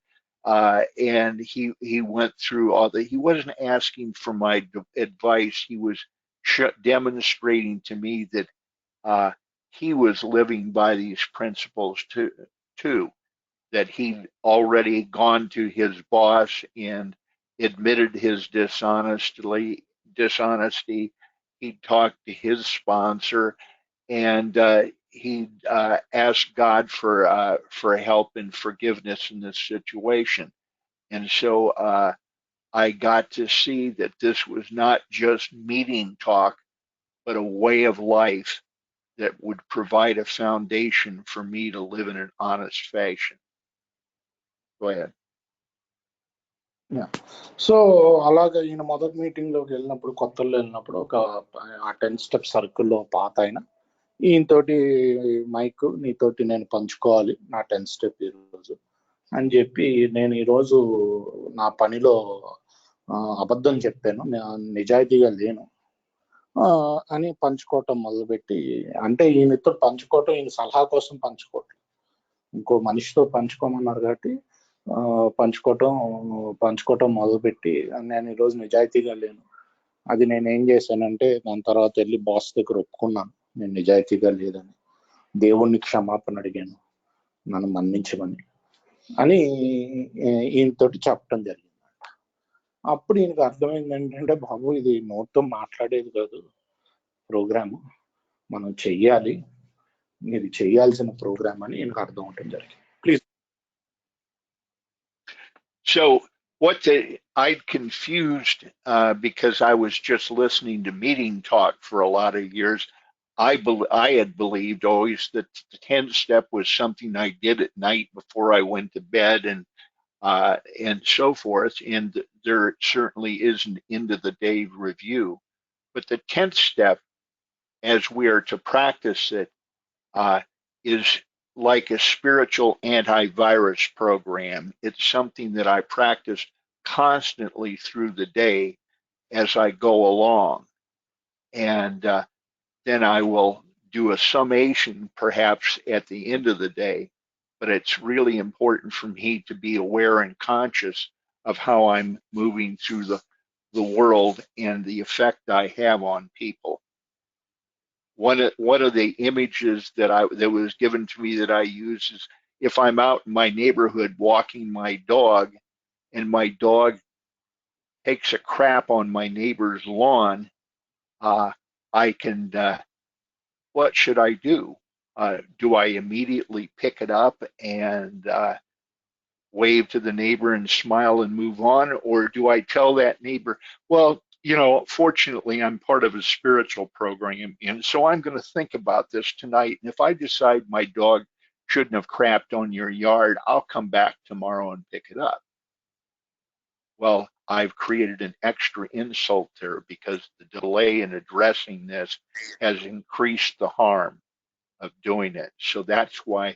[SPEAKER 2] and he went through all that. He wasn't asking for my advice. He was demonstrating to me that he was living by these principles too. That he'd already gone to his boss and admitted his dishonesty. He talked to his sponsor, and he asked God for help and forgiveness in this situation. And so I got to see that this was not just meeting talk, but a way of life that would provide a foundation for me to live in an honest fashion. Go ahead.
[SPEAKER 3] So అలాగా ఈయన మొదటి meeting లోకి వెళ్ళినప్పుడు, కొత్తలో వెళ్ళినప్పుడు ఆ 10 step సర్కిల్లో పాత ఆయన ఈయనతోటి, మైక్ నీతోటి నేను పంచుకోవాలి నా 10 స్టెప్ ఈరోజు అని చెప్పి, నేను ఈరోజు నా పనిలో అబద్ధం చెప్పాను, నిజాయితీగా లేను, అని పంచుకోవటం మొదలుపెట్టి, అంటే ఈయనతో పంచుకోవటం, ఈయన సలహా కోసం పంచుకోవటం, ఇంకో మనిషితో పంచుకోమన్నారు కాబట్టి పంచుకోవటం మొదలుపెట్టి, నేను ఈరోజు నిజాయితీగా లేను. అది నేను ఏం చేశానంటే, దాని తర్వాత వెళ్ళి బాస్ దగ్గర ఒప్పుకున్నాను నేను నిజాయితీగా లేదని, దేవుణ్ణి క్షమాపణ అడిగాను నన్ను మన్నించమని అని ఈయనతోటి చెప్పడం జరిగింది. అప్పుడు ఈయనకు అర్థమైంది ఏంటంటే, బాబు ఇది నోట్తో మాట్లాడేది కాదు ప్రోగ్రాము, మనం చెయ్యాలి, ఇది చెయ్యాల్సిన ప్రోగ్రామ్ అని ఈయనకు అర్థం అవటం జరిగింది. Please.
[SPEAKER 2] So I'd confused because I was just listening to meeting talk for a lot of years. I had believed always that the 10th step was something I did at night before I went to bed and so forth. And there certainly is an end of the day review. But the 10th step, as we are to practice it, is like a spiritual antivirus program. It's something that I practice constantly through the day as I go along. And then I will do a summation perhaps at the end of the day. But it's really important for me to be aware and conscious of how I'm moving through the world and the effect I have on people. One of the images that was given to me that I use is if I'm out in my neighborhood walking my dog and my dog takes a crap on my neighbor's lawn, I can what should I do? Do I immediately pick it up and wave to the neighbor and smile and move on? Or do I tell that neighbor, well, fortunately, I'm part of a spiritual program, and so I'm going to think about this tonight. And if I decide my dog shouldn't have crapped on your yard, I'll come back tomorrow and pick it up. Well, I've created an extra insult there because the delay in addressing this has increased the harm of doing it. So that's why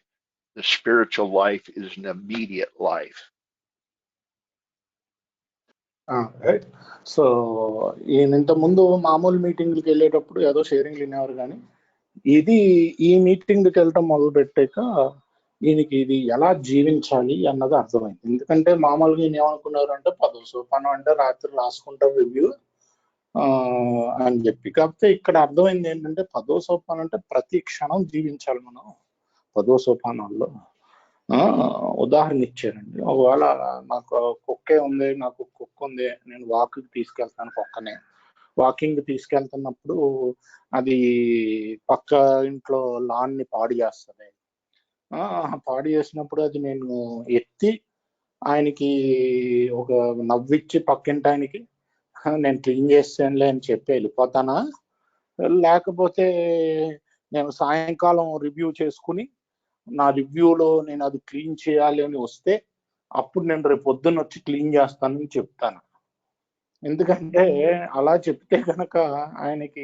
[SPEAKER 2] the spiritual life is an immediate life.
[SPEAKER 3] Right. So ఈయన ఇంత ముందు మామూలు మీటింగ్లకి వెళ్ళేటప్పుడు ఏదో షేరింగ్లు వినేవారు, కానీ ఈ మీటింగ్కి వెళ్ళటం మొదలు పెట్టాక ఈయనకి ఇది ఎలా జీవించాలి అన్నది అర్థమైంది. ఎందుకంటే మామూలుగా ఈయన ఏమనుకున్నారు అంటే, 10వ సోపానం అంటే రాత్రి రాసుకుంటాం రివ్యూ అని చెప్పి. కాకపోతే ఇక్కడ అర్థమైంది ఏంటంటే, 10వ సోపానం అంటే ప్రతి క్షణం జీవించాలి మనం 10వ సోపానంలో. ఉదాహరణ ఇచ్చారండి, ఒకవేళ నాకు కుక్కే ఉంది, నాకు కుక్క ఉంది, నేను వాకింగ్ తీసుకెళ్తాను, కుక్కనే వాకింగ్ తీసుకెళ్తున్నప్పుడు అది పక్క ఇంట్లో లాన్ని పాడు చేస్తుంది. పాడు చేసినప్పుడు అది నేను ఎత్తి ఆయనకి ఒక నవ్విచ్చి పక్కింటి ఆయనకి నేను క్లీన్ చేస్తానులే అని చెప్పి వెళ్ళిపోతానా, లేకపోతే నేను సాయంకాలం రివ్యూ చేసుకుని నా రివ్యూలో నేను అది క్లీన్ చేయాలి అని వస్తే అప్పుడు నేను రేపు పొద్దున్న వచ్చి క్లీన్ చేస్తానని చెప్తాను. ఎందుకంటే అలా చెప్తే కనుక ఆయనకి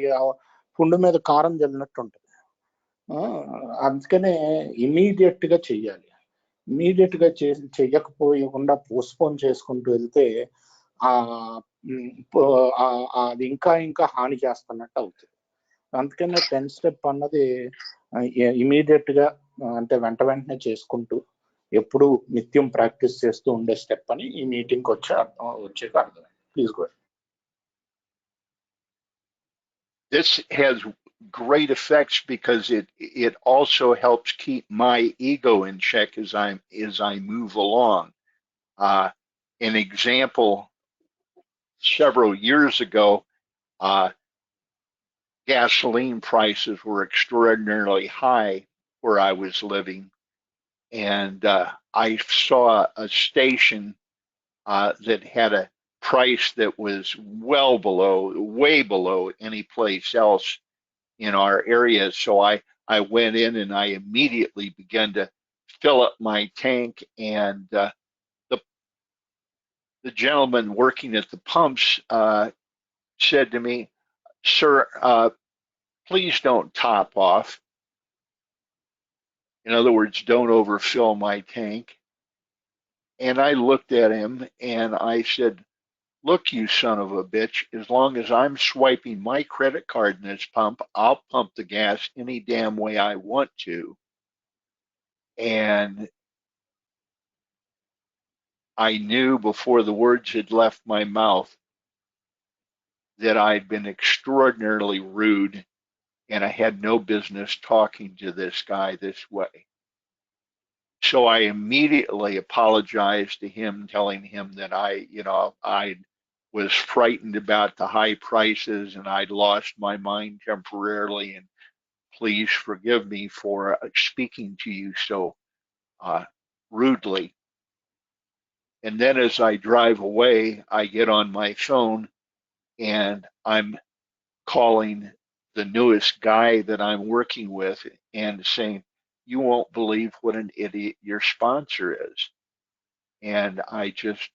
[SPEAKER 3] పుండు మీద కారం జల్లినట్టు ఉంటుంది. అందుకనే ఇమీడియట్ గా చెయ్యాలి. ఇమీడియట్ గా చెయ్యకపోయకుండా పోస్ట్పోన్ చేసుకుంటూ వెళ్తే అది ఇంకా హాని చేస్తున్నట్టు అవుతుంది. అందుకనే 10th స్టెప్ అన్నది ఇమీడియట్ గా, అంటే వెంటనే చేసుకుంటూ ఎప్పుడు నిత్యం ప్రాక్టీస్ చేస్తూ ఉండే స్టెప్ అని ఈ మీటింగ్ వచ్చాక అర్థం. Please go.
[SPEAKER 2] This has great effects because it also helps keep my ego in check as I move along. An example, several years ago, gasoline prices were extraordinarily high where I was living, and I saw a station that had a price that was way below any place else in our area. So I went in and I immediately began to fill up my tank. And the gentleman working at the pumps said to me, "Sir, please don't top off. In other words, don't overfill my tank." And I looked at him and I said, look, you son of a bitch, as long as I'm swiping my credit card in this pump, I'll pump the gas any damn way I want to. And I knew before the words had left my mouth that I'd been extraordinarily rude and I had no business talking to this guy this way. So I immediately apologized to him, telling him that I was frightened about the high prices and I'd lost my mind temporarily. And please forgive me for speaking to you so uh, rudely. And then as I drive away, I get on my phone and I'm calling the newest guy that I'm working with and saying, "You won't believe what an idiot your sponsor is." And I just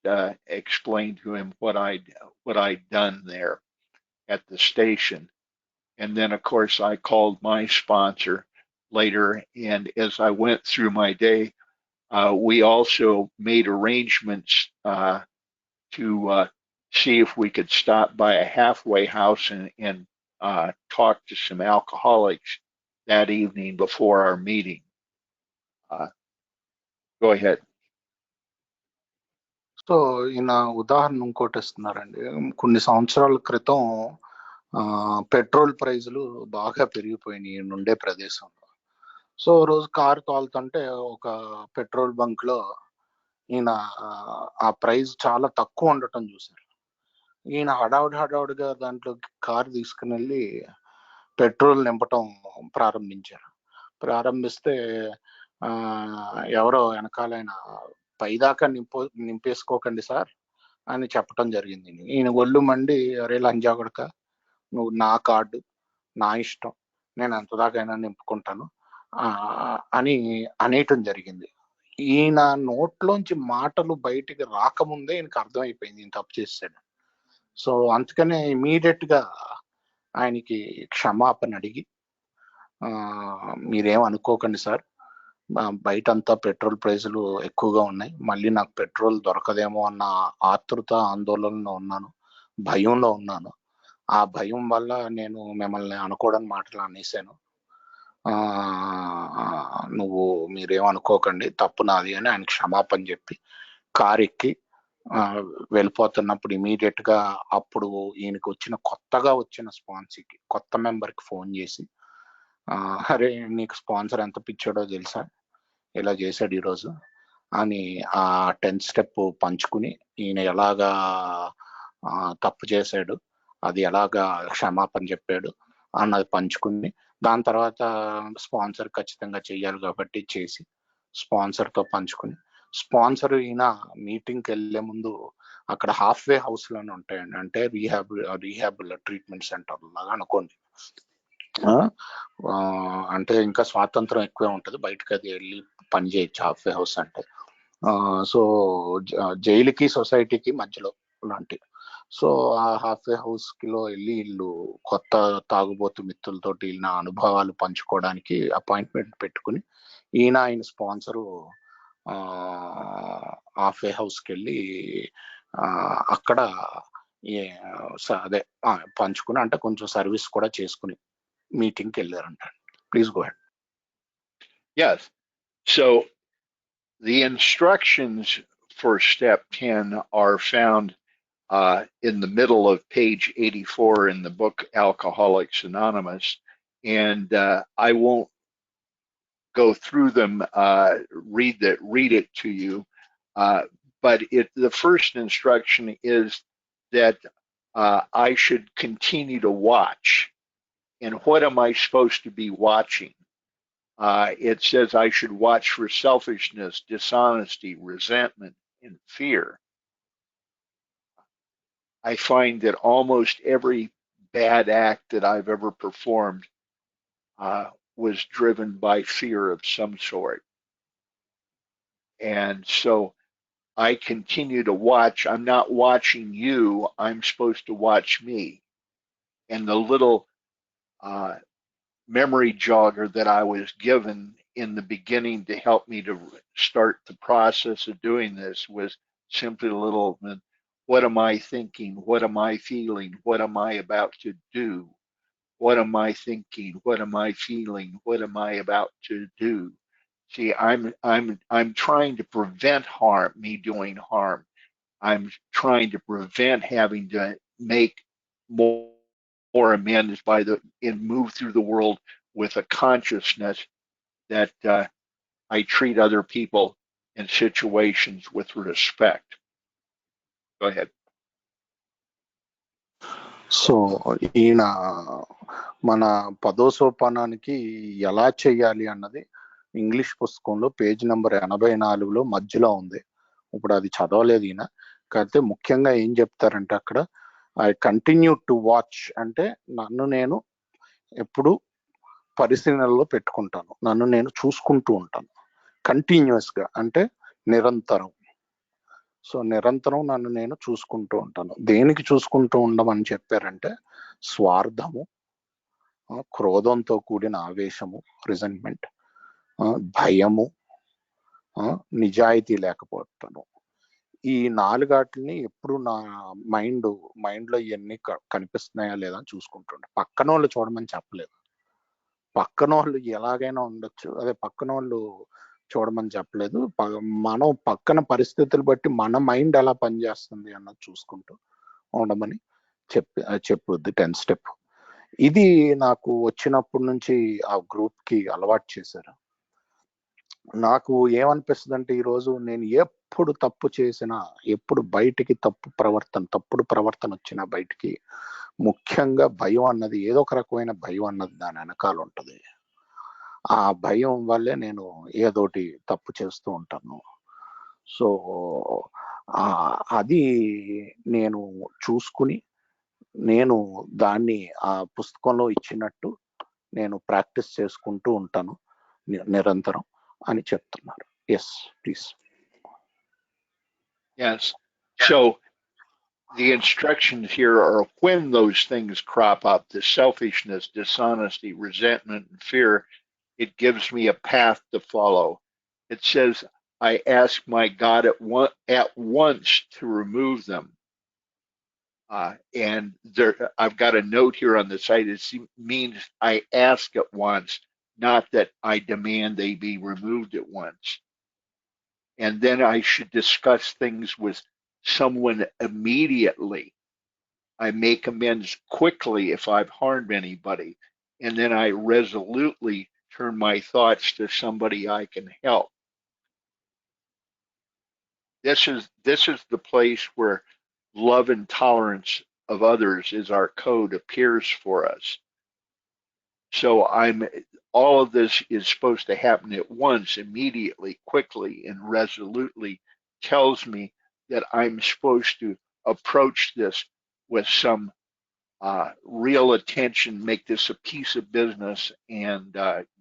[SPEAKER 2] explained to him what I'd done there at the station. And then, of course, I called my sponsor later. And as I went through my day, we also made arrangements to see if we could stop by a halfway house and talk to some alcoholics that evening before our meeting. Uh, go ahead.
[SPEAKER 3] So ఈయన ఉదాహరణ ఇంకోటి ఇస్తున్నారండి. కొన్ని సంవత్సరాల క్రితం petrol ప్రైజులు బాగా పెరిగిపోయినాయి ఈయనుండే ప్రదేశంలో. సో రోజు కారు తోలుతుంటే ఒక పెట్రోల్ బంక్ లో ఈయన ఆ ప్రైస్ చాలా తక్కువ ఉండటం చూశారు. ఈయన హడావుడిగా దాంట్లో కారు తీసుకుని వెళ్ళి పెట్రోల్ నింపటం ప్రారంభిస్తే ఎవరో వెనకాలైన పైదాకా నింపేసుకోకండి సార్ అని చెప్పటం జరిగింది. ఈయన ఒళ్ళు మండి, అరే లంజా కొడక, నువ్వు నా కార్డు, నా ఇష్టం, నేను ఎంత దాకైనా నింపుకుంటాను అని అనేయటం జరిగింది. ఈయన నోట్లోంచి మాటలు బయటికి రాకముందే ఈయనకు అర్థమైపోయింది ఈయన తప్పు చేశాడు. సో అందుకనే ఇమీడియట్ గా ఆయనకి క్షమాపణ అడిగి, మీరేం అనుకోకండి సార్, బయట అంతా పెట్రోల్ ప్రైజులు ఎక్కువగా ఉన్నాయి, మళ్ళీ నాకు పెట్రోల్ దొరకదేమో అన్న ఆతృత ఆందోళనలో ఉన్నాను, భయంలో ఉన్నాను. ఆ భయం వల్ల నేను మిమ్మల్ని అనుకోవడం మాటలు అనేసాను. మీరేమనుకోకండి, తప్పు నాది అని ఆయన క్షమాపణ చెప్పి కారు ఎక్కి వెళ్ళిపోతున్నప్పుడు ఇమీడియట్ గా అప్పుడు ఈయనకి కొత్తగా వచ్చిన స్పాన్సర్కి, కొత్త మెంబర్కి ఫోన్ చేసి, అరే నీకు స్పాన్సర్ ఎంత పిచ్చాడో తెలుసా, ఇలా చేశాడు ఈరోజు అని ఆ 10th స్టెప్ పంచుకుని, ఈయన ఎలాగా తప్పు చేశాడు, అది ఎలాగా క్షమాపణ చెప్పాడు అన్నది పంచుకుని, దాని తర్వాత స్పాన్సర్ ఖచ్చితంగా చెయ్యాలి కాబట్టి చేసి స్పాన్సర్తో పంచుకుని, స్పాన్సర్ ఈయన మీటింగ్కి వెళ్ళే ముందు అక్కడ హాఫ్వే హౌస్ లోనే ఉంటాయండి, అంటే రీహాబ్ ట్రీట్మెంట్ సెంటర్ లాగా అనుకోండి. అంటే ఇంకా స్వాతంత్రం ఎక్కువే ఉంటుంది, బయటకు అది వెళ్ళి పని చేయొచ్చు హాఫ్వే హౌస్ అంటే. సో జైలుకి సొసైటీకి మధ్యలో లాంటి. సో ఆ హాఫ్వే హౌస్ కిలో వెళ్ళి వీళ్ళు కొత్త తాగుబోతు మిత్రులతోటి వీళ్ళ అనుభవాలు పంచుకోవడానికి అపాయింట్మెంట్ పెట్టుకుని, ఆయన స్పాన్సరు హాఫ్వే హౌస్కి వెళ్ళి అక్కడ అదే పంచుకుని, అంటే కొంచెం సర్వీస్ కూడా చేసుకుని మీటింగ్కి వెళ్ళారంట. Please go head.
[SPEAKER 2] Yes. So the instructions for step 10 are found in the middle of page 84 in the book Alcoholics Anonymous. And I won't go through them, read it to you. But the first instruction is that I should continue to watch. And what am I supposed to be watching? It says I should watch for selfishness, dishonesty, resentment, and fear. I find that almost every bad act that I've ever performed was driven by fear of some sort. And so I continue to watch. I'm not watching you, I'm supposed to watch me. And the little memory jogger that I was given in the beginning to help me to start the process of doing this was simply a little, What am I thinking? What am I feeling? What am I about to do? What am I thinking? What am I feeling? What am I about to do? See, I'm trying to prevent harm, me doing harm. I'm trying to prevent having to make more amends and move through the world with a consciousness that I treat other people and situations with respect. Go ahead.
[SPEAKER 3] So ఈయన మన 10వ సోపానానికి ఎలా చేయాలి అన్నది English పుస్తకంలో page number 84లో మధ్యలో ఉంది. ఇప్పుడు అది చదవలేదు ఈయన. కాకపోతే ముఖ్యంగా ఏం చెప్తారంటే అక్కడ ఐ కంటిన్యూ టు వాచ్ అంటే నన్ను నేను ఎప్పుడు పరిశీలనలో పెట్టుకుంటాను, నన్ను నేను చూసుకుంటూ ఉంటాను. కంటిన్యూస్ గా అంటే నిరంతరం. సో నిరంతరం నన్ను నేను చూసుకుంటూ ఉంటాను. దేనికి చూసుకుంటూ ఉండమని చెప్పారంటే స్వార్థము, క్రోధంతో కూడిన ఆవేశము, రిజెంట్మెంట్, భయము, నిజాయితీ లేకపోవటము. ఈ 4 ఎప్పుడు నా మైండ్ లో ఇవన్నీ కనిపిస్తున్నాయా లేదా అని చూసుకుంటుండే. పక్కన వాళ్ళు చూడమని చెప్పలేదు. పక్కన వాళ్ళు ఎలాగైనా ఉండొచ్చు, అదే పక్కన వాళ్ళు చూడమని చెప్పలేదు. మనం పక్కన పరిస్థితులు బట్టి మన మైండ్ ఎలా పనిచేస్తుంది అన్నది చూసుకుంటూ ఉండమని చెప్పుద్ది 10th స్టెప్. ఇది నాకు వచ్చినప్పటి నుంచి ఆ గ్రూప్ కి అలవాటు చేశారు. నాకు ఏమనిపిస్తుంది అంటే ఈరోజు నేను ఎప్పుడు తప్పు చేసినా, ఎప్పుడు బయటికి తప్పుడు ప్రవర్తన వచ్చినా బయటికి ముఖ్యంగా భయం అన్నది, ఏదో ఒక రకమైన భయం అన్నది దాని వెనకాల ఉంటది. ఆ భయం వల్లే నేను ఏదోటి తప్పు చేస్తూ ఉంటాను. సో అది నేను చూసుకుని నేను దాన్ని ఆ పుస్తకంలో ఇచ్చినట్టు నేను ప్రాక్టీస్ చేసుకుంటూ ఉంటాను నిరంతరం అని చెప్తున్నారు. Yes please.
[SPEAKER 2] Yes. So the instructions here are when those things crop up, the selfishness, dishonesty, resentment, and fear, it gives me a path to follow. It says, I ask my God at once to remove them. And I've got a note here on the site. It means I ask at once, not that I demand they be removed at once. And then I should discuss things with someone immediately. I make amends quickly if I've harmed anybody, and then I resolutely turn my thoughts to somebody I can help. This is the place where love and tolerance of others is our code appears for us. So all of this is supposed to happen at once, immediately, quickly, and resolutely tells me that I'm supposed to approach this with some real attention, make this a piece of business, and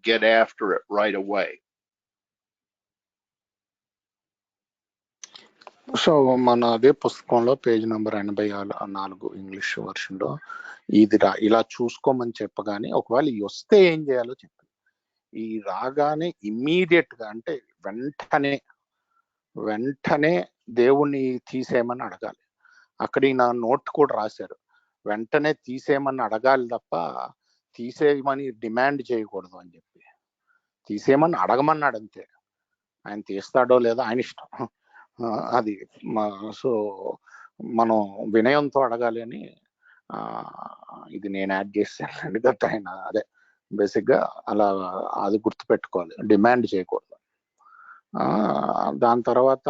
[SPEAKER 2] get after it right away.
[SPEAKER 3] So మన అదే పుస్తకంలో page number 84 English version లో ఇది ఇలా చూసుకోమని చెప్పగానే ఒకవేళ ఈ వస్తే ఏం చేయాలో చెప్పాను. ఈ రాగానే ఇమ్మీడియట్ గా అంటే వెంటనే దేవుణ్ణి తీసేయమని అడగాలి. అక్కడ నా నోట్ కూడా రాశారు, వెంటనే తీసేయమని అడగాలి తప్ప తీసేయమని డిమాండ్ చేయకూడదు అని చెప్పి. తీసేయమని అడగమన్నాడు అంతే, ఆయన తీస్తాడో లేదో ఆయన ఇష్టం. అది సో మనం వినయంతో అడగాలి అని ఇది నేను యాడ్ చేశాను. దట్ ఆయన అదే బేసిక్ గా అలా అది గుర్తుపెట్టుకోవాలి, డిమాండ్ చేయకూడదు. దాని తర్వాత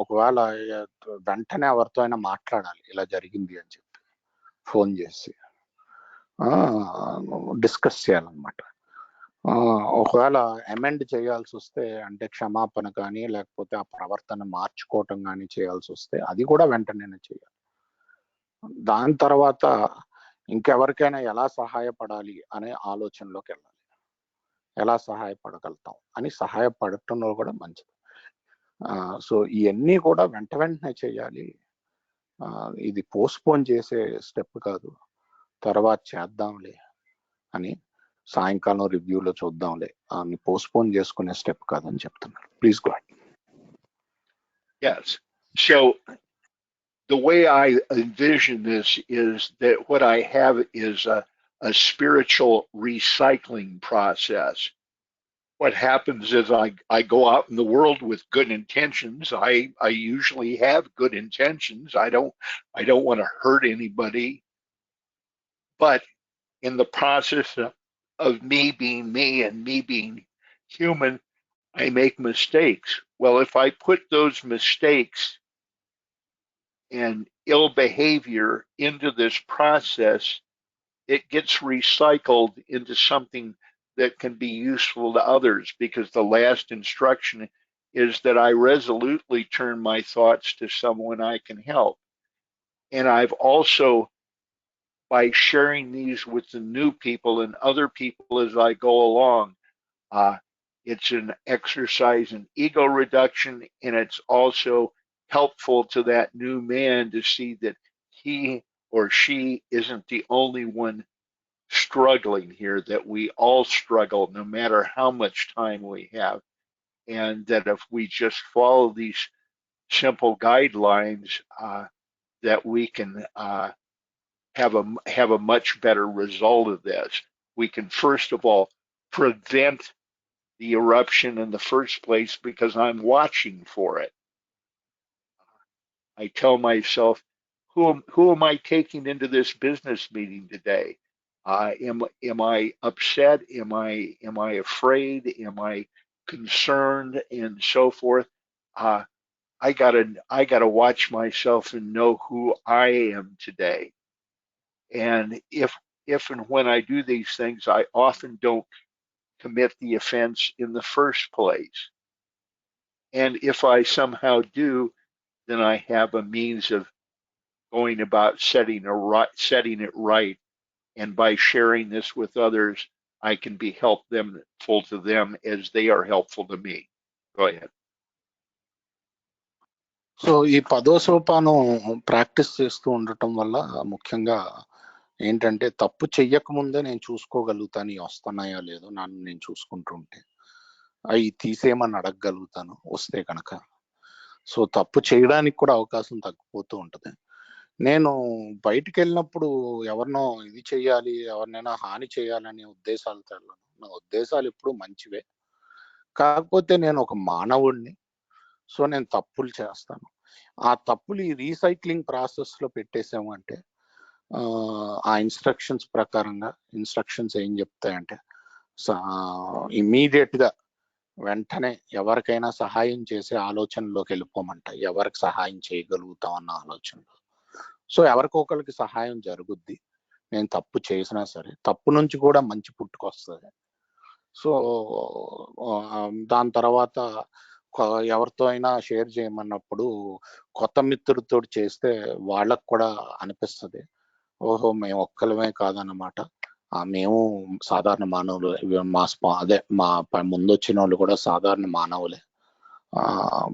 [SPEAKER 3] ఒకవేళ వెంటనే ఎవరితో అయినా మాట్లాడాలి ఇలా జరిగింది అని చెప్పి, ఫోన్ చేసి డిస్కస్ చేయాలన్నమాట. ఒకవేళ అమెండ్ చేయాల్సి వస్తే అంటే క్షమాపణ కానీ లేకపోతే ఆ ప్రవర్తన మార్చుకోవటం కానీ చేయాల్సి వస్తే అది కూడా వెంటనే చేయాలి. దాని తర్వాత ఇంకెవరికైనా ఎలా సహాయపడాలి అనే ఆలోచనలోకి వెళ్ళాలి. ఎలా సహాయపడగలుగుతాం అని సహాయపడటంలో కూడా మంచిది. సో ఇవన్నీ కూడా వెంటనే చేయాలి. ఇది పోస్ట్పోన్ చేసే స్టెప్ కాదు, తర్వాత చేద్దాంలే అని సాయంకాలం రివ్యూలో చూద్దాంలే అని పోస్ట్పోన్ చేసుకునే స్టెప్ కాదని చెప్తున్నారు. Please go ahead.
[SPEAKER 2] Yes. So the way I envision this is that what I have is a spiritual recycling process. What happens is I go out in the world with good intentions. I usually have good intentions. I don't want to hurt anybody, but in the process of me being me and me being human, I make mistakes. Well, if I put those mistakes and ill behavior into this process, it gets recycled into something that can be useful to others, because the last instruction is that I resolutely turn my thoughts to someone I can help. And I've also, by sharing these with the new people and other people as I go along, uh, it's an exercise in ego reduction, and it's also helpful to that new man to see that he or she isn't the only one struggling here, that we all struggle no matter how much time we have. And that if we just follow these simple guidelines, that we can have a much better result of this. We can first of all prevent the eruption in the first place because I'm watching for it. I tell myself, who am I taking into this business meeting today? Am I upset? Am I afraid? Am I concerned? And so forth. Uh, I gotta watch myself and know who I am today. And if and when I do these things, I often don't commit the offense in the first place. And if I somehow do, then I have a means of going about setting it right. And by sharing this with others, I can be helpful to them as they are helpful to me. Go ahead.
[SPEAKER 3] So ఈ పదో సోపానం practice చేస్తూ ఉండటం వల్ల ముఖ్యంగా ఏంటంటే, తప్పు చెయ్యకముందే నేను చూసుకోగలుగుతాను ఇవి వస్తున్నాయో లేదో, నన్ను నేను చూసుకుంటుంటే అవి తీసేయమని అడగగలుగుతాను వస్తే కనుక. సో తప్పు చేయడానికి కూడా అవకాశం తగ్గిపోతూ ఉంటుంది. నేను బయటికి వెళ్ళినప్పుడు ఎవరినో ఇది చెయ్యాలి, ఎవరినైనా హాని చేయాలనే ఉద్దేశాలతో వెళ్ళను. నా ఉద్దేశాలు ఎప్పుడు మంచివే. కాకపోతే నేను ఒక మానవుడిని. సో నేను తప్పులు చేస్తాను. ఆ తప్పులు ఈ రీసైక్లింగ్ ప్రాసెస్ లో పెట్టేసామంటే, ఆ ఇన్స్ట్రక్షన్స్ ప్రకారంగా ఇన్స్ట్రక్షన్స్ ఏం చెప్తాయంటే, ఇమ్మీడియట్ గా వెంటనే ఎవరికైనా సహాయం చేసే ఆలోచనలోకి వెళ్ళిపోమంటాయి. ఎవరికి సహాయం చేయగలుగుతాం అన్న ఆలోచనలో. సో ఎవరికొకరికి సహాయం జరుగుద్ది. నేను తప్పు చేసినా సరే తప్పు నుంచి కూడా మంచి పుట్టుకొస్తుంది. సో దాని తర్వాత ఎవరితో అయినా షేర్ చేయమన్నప్పుడు కొత్త మిత్రుడితో చేస్తే వాళ్ళకు కూడా అనిపిస్తుంది, ఓహో మేము ఒక్కలమే కాదన్నమాట, మేము సాధారణ మానవులు, మా ముందు వచ్చిన వాళ్ళు కూడా సాధారణ మానవులే,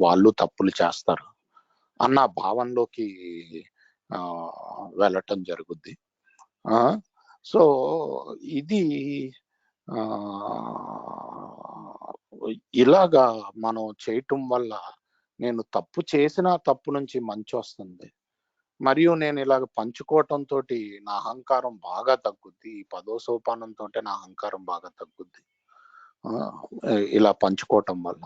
[SPEAKER 3] వాళ్ళు తప్పులు చేస్తారు అన్న భావనలోకి వెళ్ళటం జరుగుద్ది. సో ఇది ఇలాగా మనం చేయటం వల్ల నేను తప్పు చేసిన తప్పు నుంచి మంచి వస్తుంది. మరియు నేను ఇలాగ పంచుకోవటంతో నా అహంకారం బాగా తగ్గుద్ది. ఈ పదో సోపానంతో నా అహంకారం బాగా తగ్గుద్ది ఇలా పంచుకోవటం వల్ల.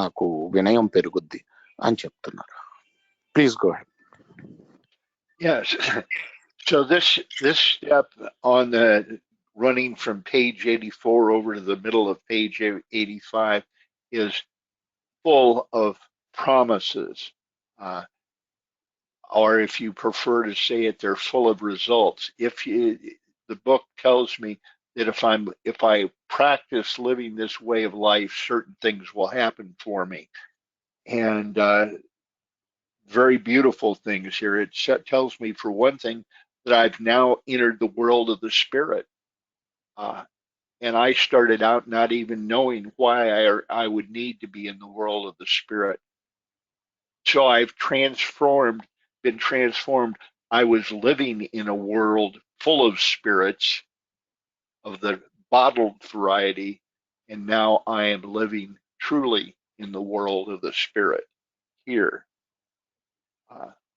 [SPEAKER 3] నాకు వినయం పెరుగుద్ది అని చెప్తున్నారు. Please go head.
[SPEAKER 2] Yes. So this step on the running from page 84 over to the middle of page 85 is full of promises. Uh, or if you prefer to say it, they're full of results. The book tells me that if I practice living this way of life, certain things will happen for me, and very beautiful things here. It tells me, for one thing, that I've now entered the world of the spirit. Uh, and I started out not even knowing why I would need to be in the world of the spirit. So I've been transformed. I was living in a world full of spirits of the bottled variety, and now I am living truly in the world of the spirit here.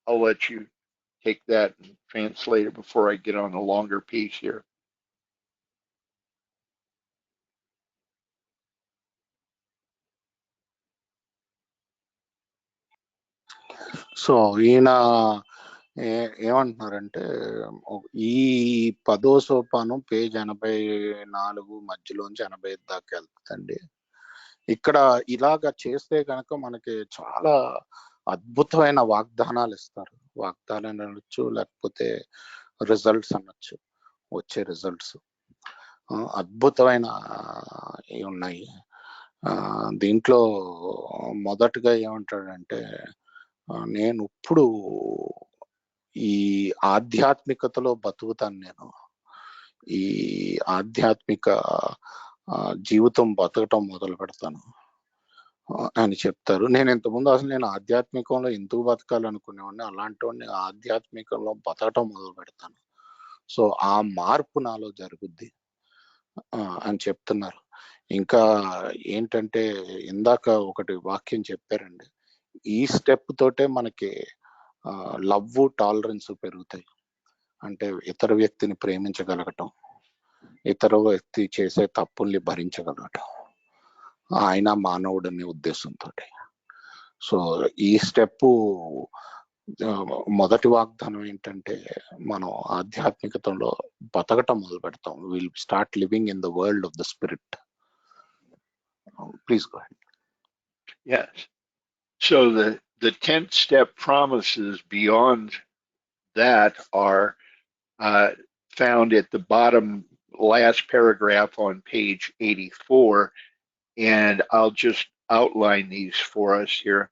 [SPEAKER 2] I'll let you take that and translate it before I get on a longer piece here.
[SPEAKER 3] So ఈయన ఏమంటున్నారంటే ఈ 10వ సోపానం page 84 మధ్యలోంచి 85 దాకా వెళ్తుందండి. ఇక్కడ ఇలాగ చేస్తే కనుక మనకి చాలా అద్భుతమైన వాగ్దానాలు ఇస్తారు. వాగ్దానాలు అనొచ్చు, లేకపోతే రిజల్ట్స్ అనొచ్చు. వచ్చే రిజల్ట్స్ అద్భుతమైన ఉన్నాయి. దీంట్లో మొదటగా ఏమంటాడంటే, నేను ఇప్పుడు ఈ ఆధ్యాత్మికతలో బతుకుతాను, నేను ఈ ఆధ్యాత్మిక జీవితం బతకటం మొదలు పెడతాను అని చెప్తారు. నేను ఇంతకుముందు అసలు నేను ఆధ్యాత్మికంలో ఎందుకు బతకాలనుకునేవాడిని, అలాంటి వాడిని ఆధ్యాత్మికంలో బతకటం మొదలు పెడతాను. సో ఆ మార్పు నాలో జరుగుద్ది అని చెప్తున్నారు. ఇంకా ఏంటంటే, ఇందాక ఒకటి వాక్యం చెప్పారండి, ఈ స్టెప్ తోటే మనకి లవ్, టాలరెన్స్ పెరుగుతాయి. అంటే ఇతర వ్యక్తిని ప్రేమించగలగటం, ఇతర వ్యక్తి చేసే తప్పుల్ని భరించగలగటం, ఆయన మానవుడనే ఉద్దేశంతో. సో ఈ స్టెప్ మొదటి వాగ్దానం ఏంటంటే, మనం ఆధ్యాత్మికతలో బతకటం మొదలు పెడతాం. Will start living in the world of the spirit. Please go ahead.
[SPEAKER 2] Yes. So the 10th step promises beyond that are found at the bottom last paragraph on page 84, and I'll just outline these for us here.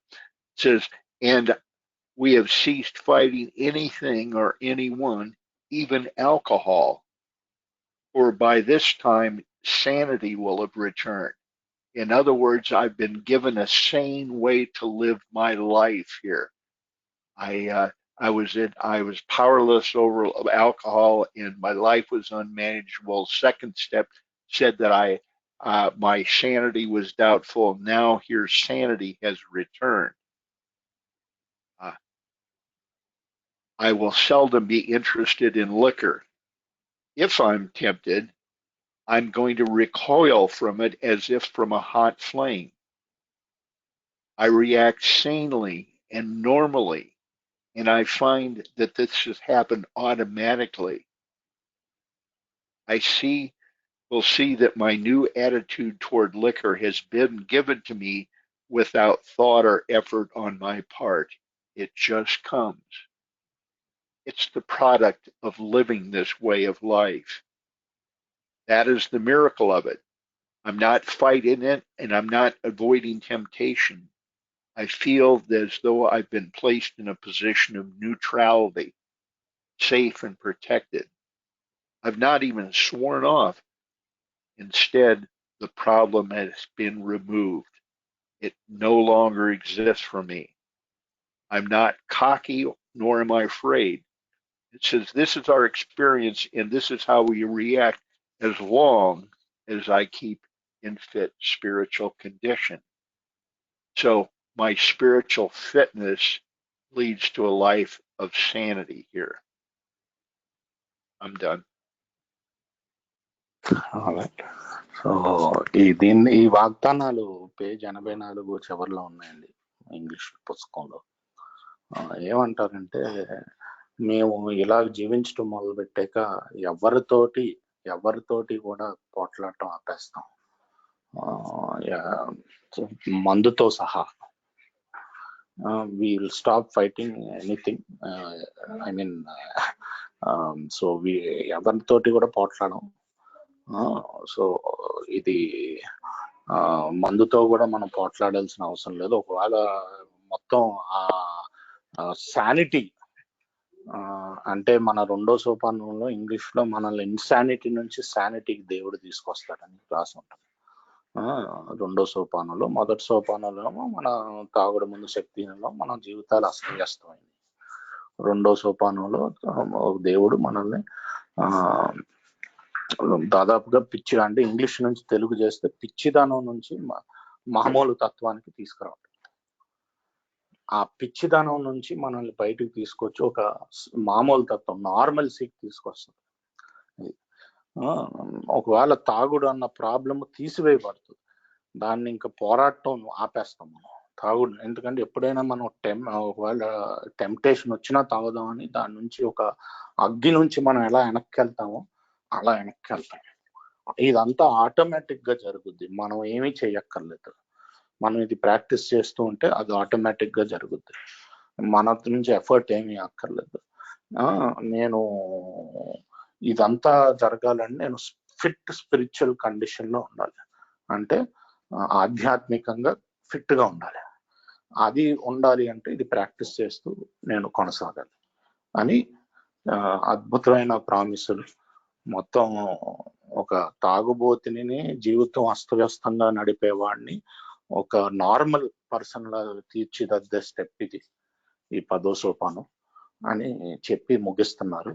[SPEAKER 2] It says, and we have ceased fighting anything or anyone, even alcohol, for by this time sanity will have returned. In other words, I've been given a sane way to live my life here. I was powerless over alcohol, and my life was unmanageable. Second step said that my sanity was doubtful. Now here sanity has returned. I will seldom be interested in liquor. If I'm tempted, I'm going to recoil from it as if from a hot flame. I react sanely and normally, and I find that this has happened automatically. I will see that my new attitude toward liquor has been given to me without thought or effort on my part. It just comes. It's the product of living this way of life. That is the miracle of it. I'm not fighting it, and I'm not avoiding temptation. I feel as though I've been placed in a position of neutrality, safe and protected. I've not even sworn off. Instead, the problem has been removed. It no longer exists for me. I'm not cocky, nor am I afraid. It says this is our experience, and this is how we react as long as I keep in fit spiritual condition. So my spiritual fitness leads to a life of sanity here. I'm done.
[SPEAKER 3] So ఈ వాగ్దానాలు page 84 చివరిలో ఉన్నాయండి English పుస్తకంలో. ఏమంటారంటే, మేము ఇలా జీవించడం మొదలు పెట్టాక ఎవరితోటి కూడా పోట్లాడటం ఆపేస్తాం, మందుతో సహా. we will stop fighting anything. I mean, so ఎవరితోటి కూడా పోట్లాడం. సో ఇది మందుతో కూడా మనం పోట్లాడాల్సిన అవసరం లేదు. ఒకవేళ మొత్తం శానిటీ అంటే మన 2వ సోపానంలో ఇంగ్లీష్ లో మనల్ని ఇన్సానిటీ నుంచి శానిటీకి దేవుడు తీసుకొస్తాడని రాసి ఉంటుంది. 2వ సోపానంలో, మొదటి సోపానంలో మన తాగుడు ముందు శక్తిలో మన జీవితాలు అస్తవ్యస్తమైంది. 2వ సోపానంలో దేవుడు మనల్ని దాదాపుగా పిచ్చి, అంటే ఇంగ్లీష్ నుంచి తెలుగు చేస్తే పిచ్చిదానం నుంచి మామూలు తత్వానికి తీసుకురావడం. ఆ పిచ్చిదనం నుంచి మనల్ని బయటకు తీసుకొచ్చి ఒక మామూలు తత్వం, నార్మల్సీకి తీసుకొస్తుంది. ఒకవేళ తాగుడు అన్న ప్రాబ్లమ్ తీసివేయబడుతుంది, దాన్ని ఇంకా పోరాటం ఆపేస్తాం మనం తాగుడు. ఎందుకంటే ఎప్పుడైనా మనం ఒకవేళ టెంప్టేషన్ వచ్చినా తాగుదామని దాని నుంచి ఒక అగ్గి నుంచి మనం ఎలా వెనక్కి వెళ్తామో అలా వెనక్కి వెళ్తాం. ఇదంతా ఆటోమేటిక్ గా జరుగుద్ది, మనం ఏమీ చేయక్కర్లేదు. మనం ఇది ప్రాక్టీస్ చేస్తూ ఉంటే అది ఆటోమేటిక్ గా జరుగుద్ది, మన నుంచి ఎఫర్ట్ ఏమీ అక్కర్లేదు. నేను ఇదంతా జరగాలని నేను ఫిట్ స్పిరిచువల్ కండిషన్ లో ఉండాలి, అంటే ఆధ్యాత్మికంగా ఫిట్ గా ఉండాలి. అది ఉండాలి అంటే ఇది ప్రాక్టీస్ చేస్తూ నేను కొనసాగాలి అని అద్భుతమైన ప్రామిసులు. మొత్తం ఒక తాగుబోతుని జీవితం అస్తవ్యస్తంగా నడిపేవాడిని ఒక నార్మల్ పర్సన్ లా తీర్చిదిద్దే స్టెప్ ఇది, ఈ 10వ సోపానం అని చెప్పి ముగిస్తున్నారు.